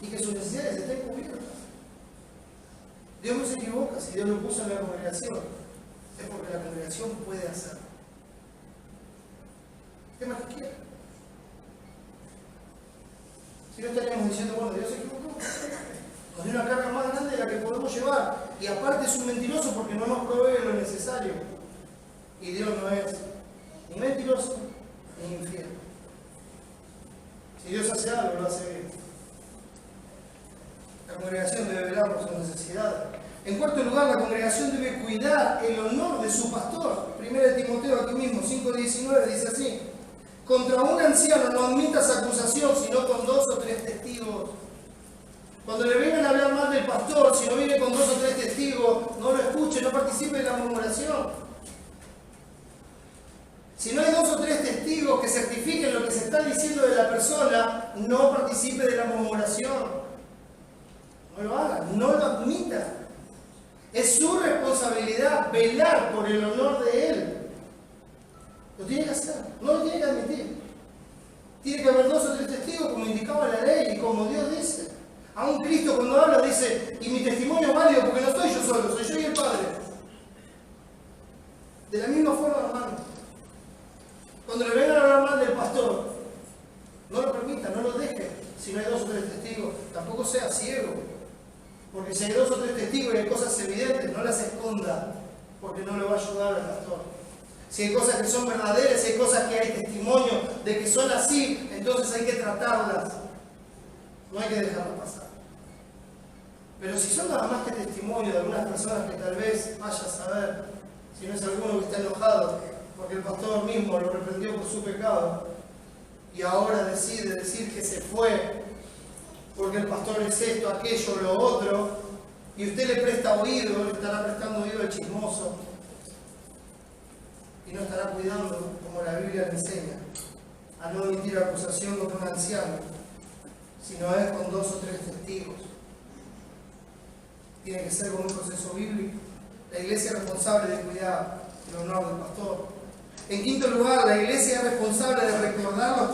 y que sus necesidades estén cubiertas. Dios no se equivoca, si Dios lo puso en la congregación, es porque la congregación puede hacerlo. ¿Qué más que quiere? Si no estaríamos diciendo, bueno, Dios se equivocó, nos dio una carga más grande de la que podemos llevar. Y aparte es un mentiroso porque no nos provee lo necesario. Y Dios no es ni mentiroso ni infiel. Si Dios hace algo, lo hace bien. La congregación debe velar por sus necesidades. En cuarto lugar, la congregación debe cuidar el honor de su pastor. 1 Timoteo aquí mismo, 5:19, dice así: contra un anciano no admitas acusación, sino con 2 o 3 testigos. Cuando le vengan a hablar mal del pastor, si no viene con 2 o 3 testigos, no lo escuche, no participe en la murmuración. Si no hay 2 o 3 testigos que certifiquen lo que se está diciendo de la persona, no participe de la murmuración. No lo haga, no lo admita. Es su responsabilidad velar por el honor de él. Lo tiene que hacer, no lo tiene que admitir. Tiene que haber 2 o 3 testigos, como indicaba la ley y como Dios dice. Aún Cristo cuando habla dice, y mi testimonio es válido porque no soy yo solo, soy yo y el Padre. De la misma forma, hermano, cuando le vengan a hablar mal del pastor, no lo permita, no lo deje. Si no hay 2 o 3 testigos, tampoco sea ciego. Porque si hay 2 o 3 testigos y hay cosas evidentes, no las esconda, porque no le va a ayudar al pastor. Si hay cosas que son verdaderas, si hay cosas que hay testimonio de que son así, entonces hay que tratarlas. No hay que dejarlas pasar. Pero si son nada más que testimonio de algunas personas que tal vez vaya a saber, si no es alguno que está enojado, porque el pastor mismo lo reprendió por su pecado, y ahora decide decir que se fue, porque el pastor es esto, aquello, lo otro, y usted le presta oído, le estará prestando oído al chismoso, y no estará cuidando, como la Biblia le enseña, a no emitir acusación contra un anciano, sino es con 2 o 3 testigos. Tiene que ser con un proceso bíblico. La iglesia es responsable de cuidar el honor del pastor. En quinto lugar, la iglesia es responsable de recordarlos,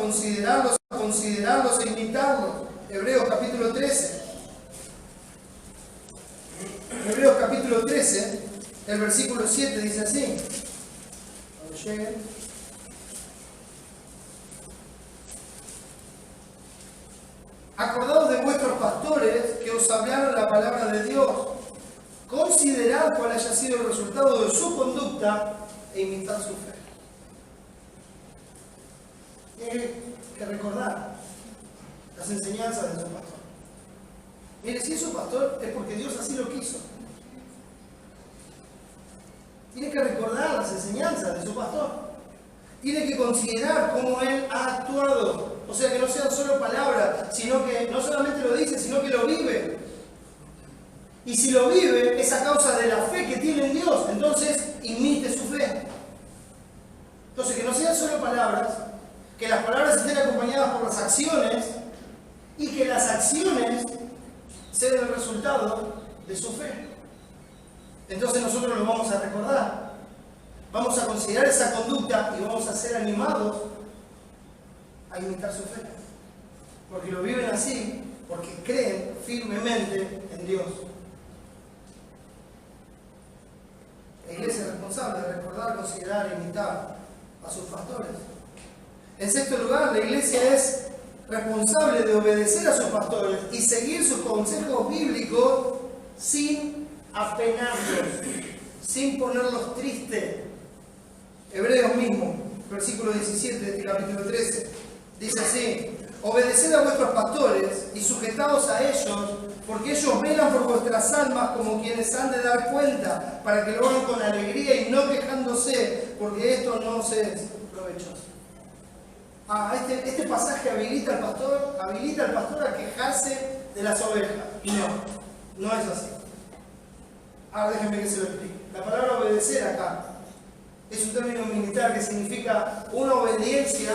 considerarlos e imitarlos. Hebreos capítulo 13. Hebreos capítulo 13, el versículo 7 dice así. Cuando lleguen. Acordaos de vuestros pastores que os hablaron la palabra de Dios. Considerad cuál haya sido el resultado de su conducta e imitar su fe. Tiene que recordar las enseñanzas de su pastor. Mire, si es su pastor es porque Dios así lo quiso. Tiene que recordar las enseñanzas de su pastor. Tiene que considerar cómo él ha actuado. O sea, que no sean solo palabras, sino que no solamente lo dice, sino que lo vive. Y si lo vive, es a causa de la fe que tiene en Dios. Entonces, imite su fe. Entonces, que no sean solo palabras, que las palabras estén acompañadas por las acciones y que las acciones sean el resultado de su fe. Entonces nosotros lo vamos a recordar. Vamos a considerar esa conducta y vamos a ser animados a imitar su fe. Porque lo viven así, porque creen firmemente en Dios. La iglesia es responsable de recordar, considerar e imitar a sus pastores. En sexto lugar, la iglesia es responsable de obedecer a sus pastores y seguir sus consejos bíblicos sin apenarlos, sin ponerlos tristes. Hebreos mismo, versículo 17 de este capítulo 13. Dice así: obedeced a vuestros pastores y sujetaos a ellos, porque ellos velan por vuestras almas como quienes han de dar cuenta, para que lo hagan con alegría y no quejándose, porque esto no os es provechoso. Este pasaje habilita al pastor a quejarse de las ovejas. Y no es así. Ahora déjenme que se lo explique. La palabra obedecer acá es un término militar que significa una obediencia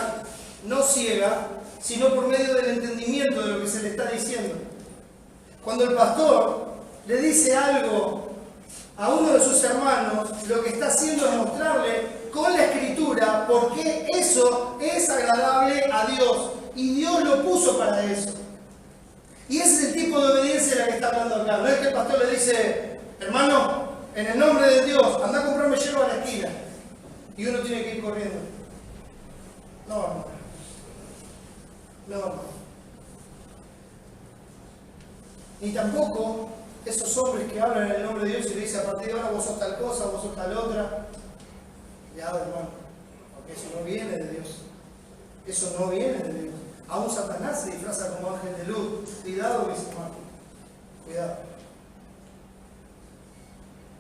no ciega, sino por medio del entendimiento de lo que se le está diciendo. Cuando el pastor le dice algo a uno de sus hermanos, lo que está haciendo es mostrarle con la Escritura por qué eso es agradable a Dios. Y Dios lo puso para eso. Y ese es el tipo de obediencia de la que está hablando acá. No es que el pastor le dice: hermano, en el nombre de Dios, anda a comprarme hierba a la esquina. Y uno tiene que ir corriendo. No. Ni tampoco esos hombres que hablan en el nombre de Dios y le dicen: a partir de ahora vos sos tal cosa, vos sos tal otra. Ya, hermano, porque eso no viene de Dios. Eso no viene de Dios. Aún Satanás se disfraza como ángel de luz. Cuidado, mis hermanos. Cuidado.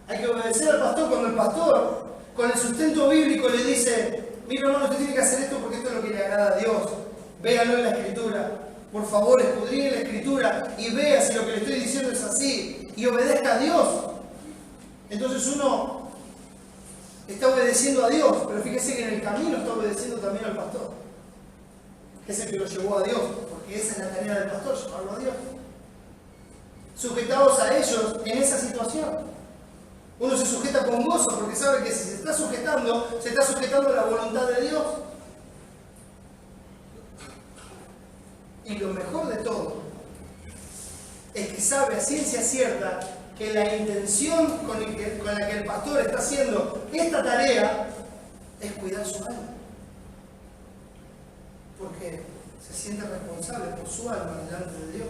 Hay que obedecer al pastor cuando el pastor, con el sustento bíblico, le dice: mira, hermano, usted tiene que hacer esto porque esto es lo que le agrada a Dios. Véalo en la Escritura. Por favor, escudriñe la Escritura y vea si lo que le estoy diciendo es así. Y obedezca a Dios. Entonces uno está obedeciendo a Dios, pero fíjese que en el camino está obedeciendo también al pastor. Es el que lo llevó a Dios, porque esa es la tarea del pastor, llevarlo a Dios. Sujetados a ellos en esa situación. Uno se sujeta con gozo porque sabe que si se está sujetando a la voluntad de Dios. Y lo mejor de todo es que sabe a ciencia cierta que la intención con la que el pastor está haciendo esta tarea es cuidar su alma. Porque se siente responsable por su alma delante de Dios.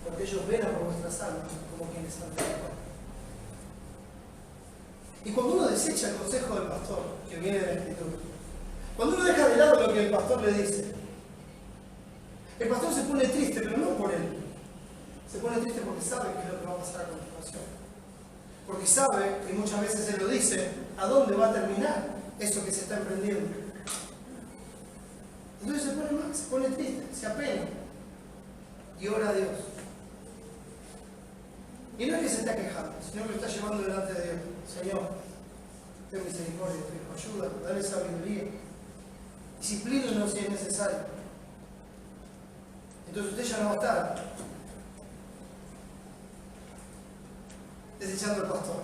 Porque ellos velan por vuestras almas como quienes han de dar cuenta. Y cuando uno desecha el consejo del pastor, que viene de la Escritura, cuando uno deja de lado lo que el pastor le dice, el pastor se pone triste, pero no por él. Se pone triste porque sabe qué es lo que va a pasar a continuación. Porque sabe, y muchas veces se lo dice, a dónde va a terminar eso que se está emprendiendo. Entonces se pone mal, se pone triste, se apena y ora a Dios. Y no es que se está quejando, sino que lo está llevando delante de Dios. Señor, ten misericordia, ayuda, dale sabiduría. Disciplínanos si es necesario. Entonces usted ya no va a estar desechando al pastor,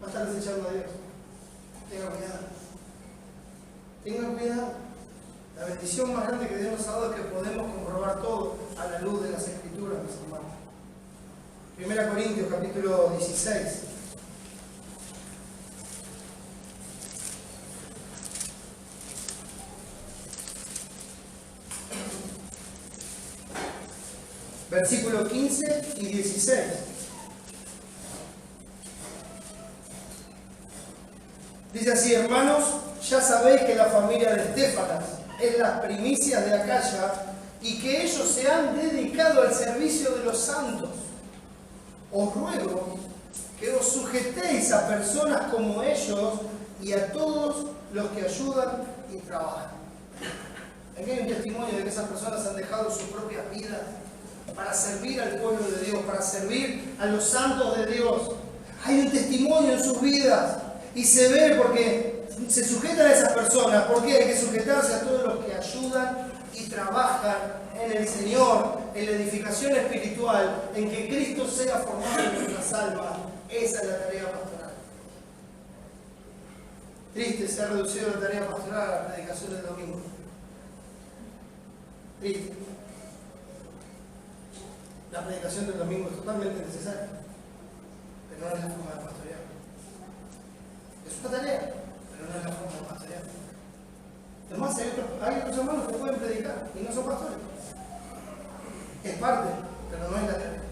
va a estar desechando a Dios. Tenga cuidado. Tenga cuidado. La bendición más grande que Dios nos ha dado es que podemos comprobar todo a la luz de las Escrituras, mis hermanos. 1 Corintios, capítulo 16. Versículos 15 y 16. Dice así: hermanos, ya sabéis que la familia de Estéfanas es las primicias de Acaya y que ellos se han dedicado al servicio de los santos. Os ruego que os sujetéis a personas como ellos y a todos los que ayudan y trabajan. Aquí hay un testimonio de que esas personas han dejado sus propias vidas para servir al pueblo de Dios, para servir a los santos de Dios. Hay un testimonio en sus vidas y se ve porque se sujetan a esas personas, porque hay que sujetarse a todos los que ayudan y trabajan en el Señor, en la edificación espiritual, en que Cristo sea formado en nuestras almas. Esa es la tarea pastoral. Triste, se ha reducido la tarea pastoral a la predicación del domingo. Triste. La predicación del domingo es totalmente necesaria, pero no es la forma de pastorear. Es una tarea, pero no es la forma de pastorear. Además, hay otros hermanos que pueden predicar y no son pastores. Es parte, pero no es la tarea.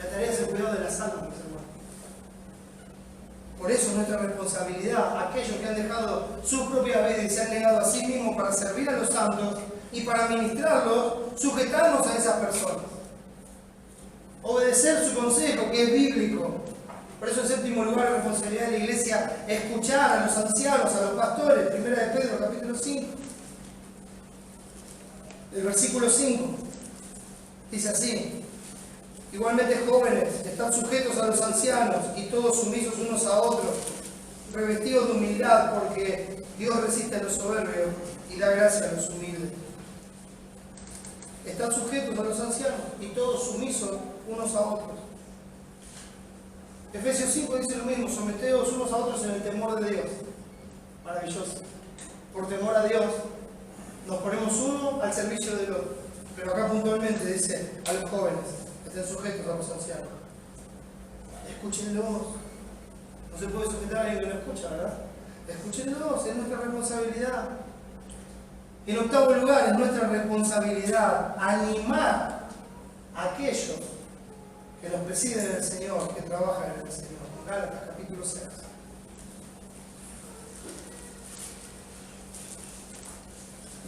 La tarea es el cuidado de las almas, mis hermanos. Por eso es nuestra responsabilidad, aquellos que han dejado su propia vida y se han negado a sí mismos para servir a los santos y para ministrarlos, sujetarnos a esas personas. Obedecer su consejo, que es bíblico. Por eso, en séptimo lugar, la responsabilidad de la iglesia es escuchar a los ancianos, a los pastores. Primera de Pedro, capítulo 5. El versículo 5 dice así: igualmente, jóvenes, están sujetos a los ancianos y todos sumisos unos a otros, revestidos de humildad, porque Dios resiste a los soberbios y da gracia a los humildes. Están sujetos a los ancianos y todos sumisos unos a otros. Efesios 5 dice lo mismo: someteos unos a otros en el temor de Dios. Maravilloso. Por temor a Dios nos ponemos uno al servicio del otro. Pero acá puntualmente dice a los jóvenes: estén sujetos a los ancianos. Escúchenlos. No se puede sujetar a alguien que no escucha, ¿verdad? Escúchenlos, es nuestra responsabilidad. Y en octavo lugar, es nuestra responsabilidad animar a aquellos que nos presiden en el Señor, que trabajan en el Señor. Gálatas capítulo 6.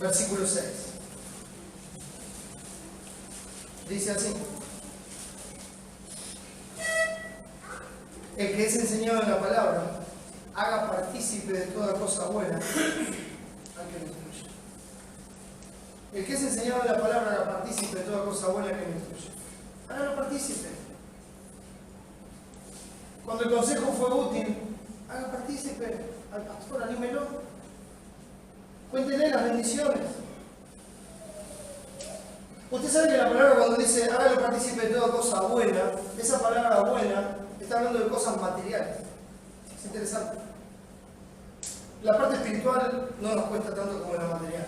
Versículo 6. Dice así: el que es enseñado en la palabra, haga partícipe de toda cosa buena al que lo instruye. El que es enseñado en la palabra, haga partícipe de toda cosa buena al que lo instruye. Hágalo partícipe. Cuando el consejo fue útil, haga partícipe al pastor, anímelo. Cuéntenle las bendiciones. Usted sabe que la palabra, cuando dice hágalo partícipe de toda cosa buena, esa palabra buena está hablando de cosas materiales. Es interesante. La parte espiritual no nos cuesta tanto como la material.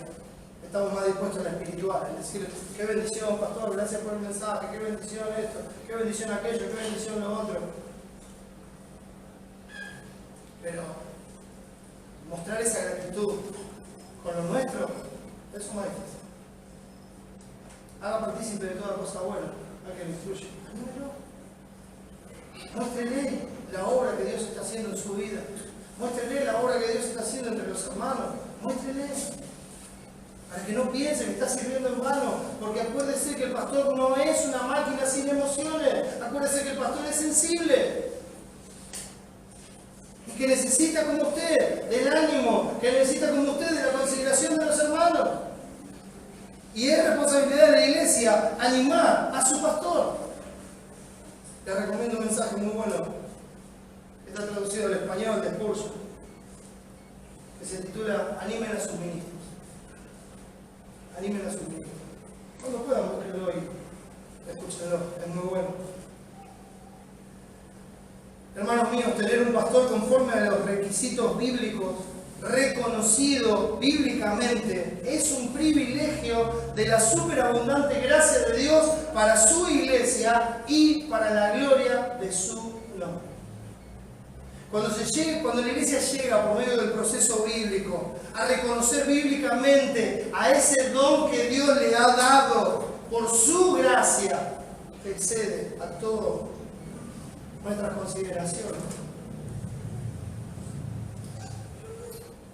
Estamos más dispuestos a la espiritual, es decir, qué bendición, pastor, gracias por el mensaje, qué bendición esto, qué bendición aquello, qué bendición lo otro. Pero mostrar esa gratitud con lo nuestro, eso es más difícil. Haga partícipe de toda cosa buena al que lo instruye. Muéstrele la obra que Dios está haciendo en su vida. Muéstrele la obra que Dios está haciendo entre los hermanos. Muéstrele. Para que no piense que está sirviendo en vano. Porque acuérdese que el pastor no es una máquina sin emociones. Acuérdese que el pastor es sensible. Y que necesita como usted del ánimo. Que necesita como usted de la consideración de los hermanos. Y es responsabilidad de la iglesia animar a su pastor. Les recomiendo un mensaje muy bueno. Está traducido al español de Spurgeon. Que se titula Animen a sus ministros. Animen a sus ministros. Cuando puedan, búsquenlo y escúchenlo. Es muy bueno. Hermanos míos, tener un pastor conforme a los requisitos bíblicos, reconocido bíblicamente, es un privilegio de la superabundante gracia de Dios para su iglesia y para la gloria de su nombre. Cuando la iglesia llega por medio del proceso bíblico a reconocer bíblicamente a ese don que Dios le ha dado por su gracia, que excede a todas nuestras consideraciones.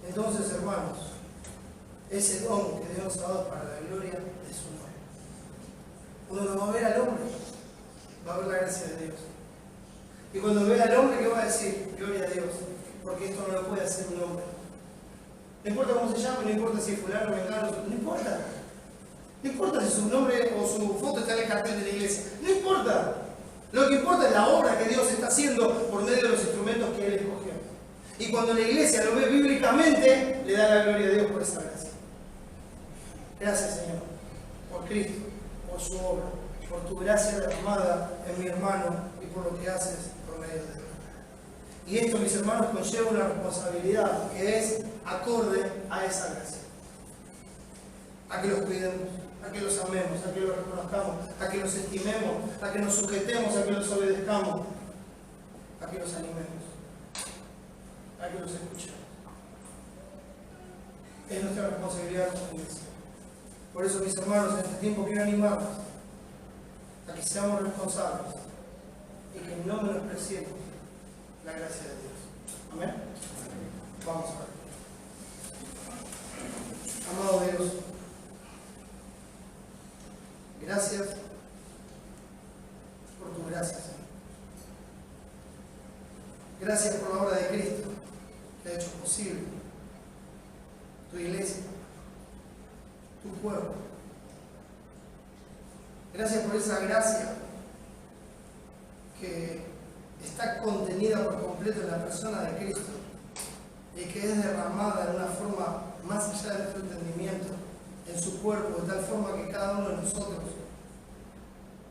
Entonces, hermanos, ese don que Dios ha dado para la gloria de su nombre. Uno no va a ver al hombre, va a ver la gracia de Dios. Y cuando ve al hombre, ¿qué va a decir? Gloria a Dios, porque esto no lo puede hacer un hombre. No importa cómo se llame, no importa si es fulano, vengano, no importa. No importa si su nombre o su foto está en el cartel de la iglesia. No importa. Lo que importa es la obra que Dios está haciendo por medio de los instrumentos que Él escogió. Y cuando la iglesia lo ve bíblicamente, le da la gloria a Dios por esa gracia. Gracias, Señor, por Cristo, por su obra, por tu gracia derramada en mi hermano y por lo que haces por medio de él. Y esto, mis hermanos, conlleva una responsabilidad que es acorde a esa gracia. A que los cuidemos, a que los amemos, a que los reconozcamos, a que los estimemos, a que nos sujetemos, a que los obedezcamos, a que los animemos, a que los escuchemos. Es nuestra responsabilidad como iglesia. Por eso, mis hermanos, en este tiempo quiero animarnos a que seamos responsables y que no menospreciemos la gracia de Dios. Amén. Vamos a ver. Amado Dios, gracias por tu gracia, Señor. Gracias por la obra de Cristo que ha hecho posible tu iglesia, tu pueblo. Gracias por esa gracia que está contenida por completo en la persona de Cristo y que es derramada en una forma más allá de nuestro entendimiento en su cuerpo, de tal forma que cada uno de nosotros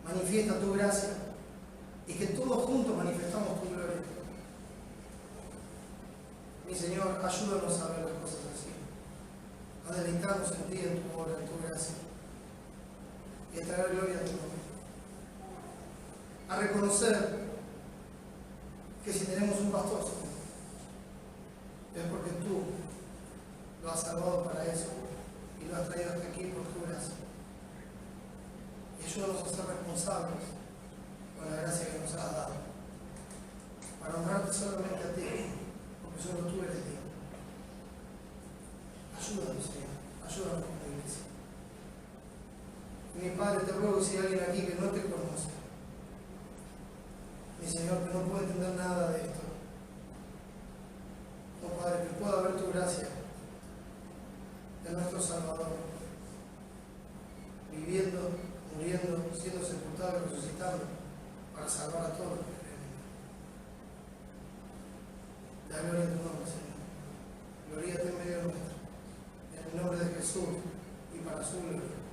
manifiesta tu gracia y que todos juntos manifestamos tu gloria. Mi Señor, ayúdanos a ver las cosas así, a deleitarnos en ti, en tu obra, en tu gracia, y a traer gloria a tu nombre. A reconocer que si tenemos un pastor, es porque tú lo has salvado para eso y lo has traído hasta aquí por tu gracia. Y ayúdanos a ser responsables con la gracia que nos has dado, para honrarte solamente a ti, porque solo tú eres Dios. Ayúdanos, Señor, ayúdanos con la iglesia. Y mi Padre, te ruego si hay alguien aquí que no te conoce, mi Señor, que no puede entender nada de esto, oh Padre, que pueda ver tu gracia de nuestro Salvador, viviendo, muriendo, siendo sepultado y resucitando para salvar a todos los que creen. Da gloria a tu nombre, Señor. Gloríate en medio nuestro, en el nombre de Jesús y para su gloria.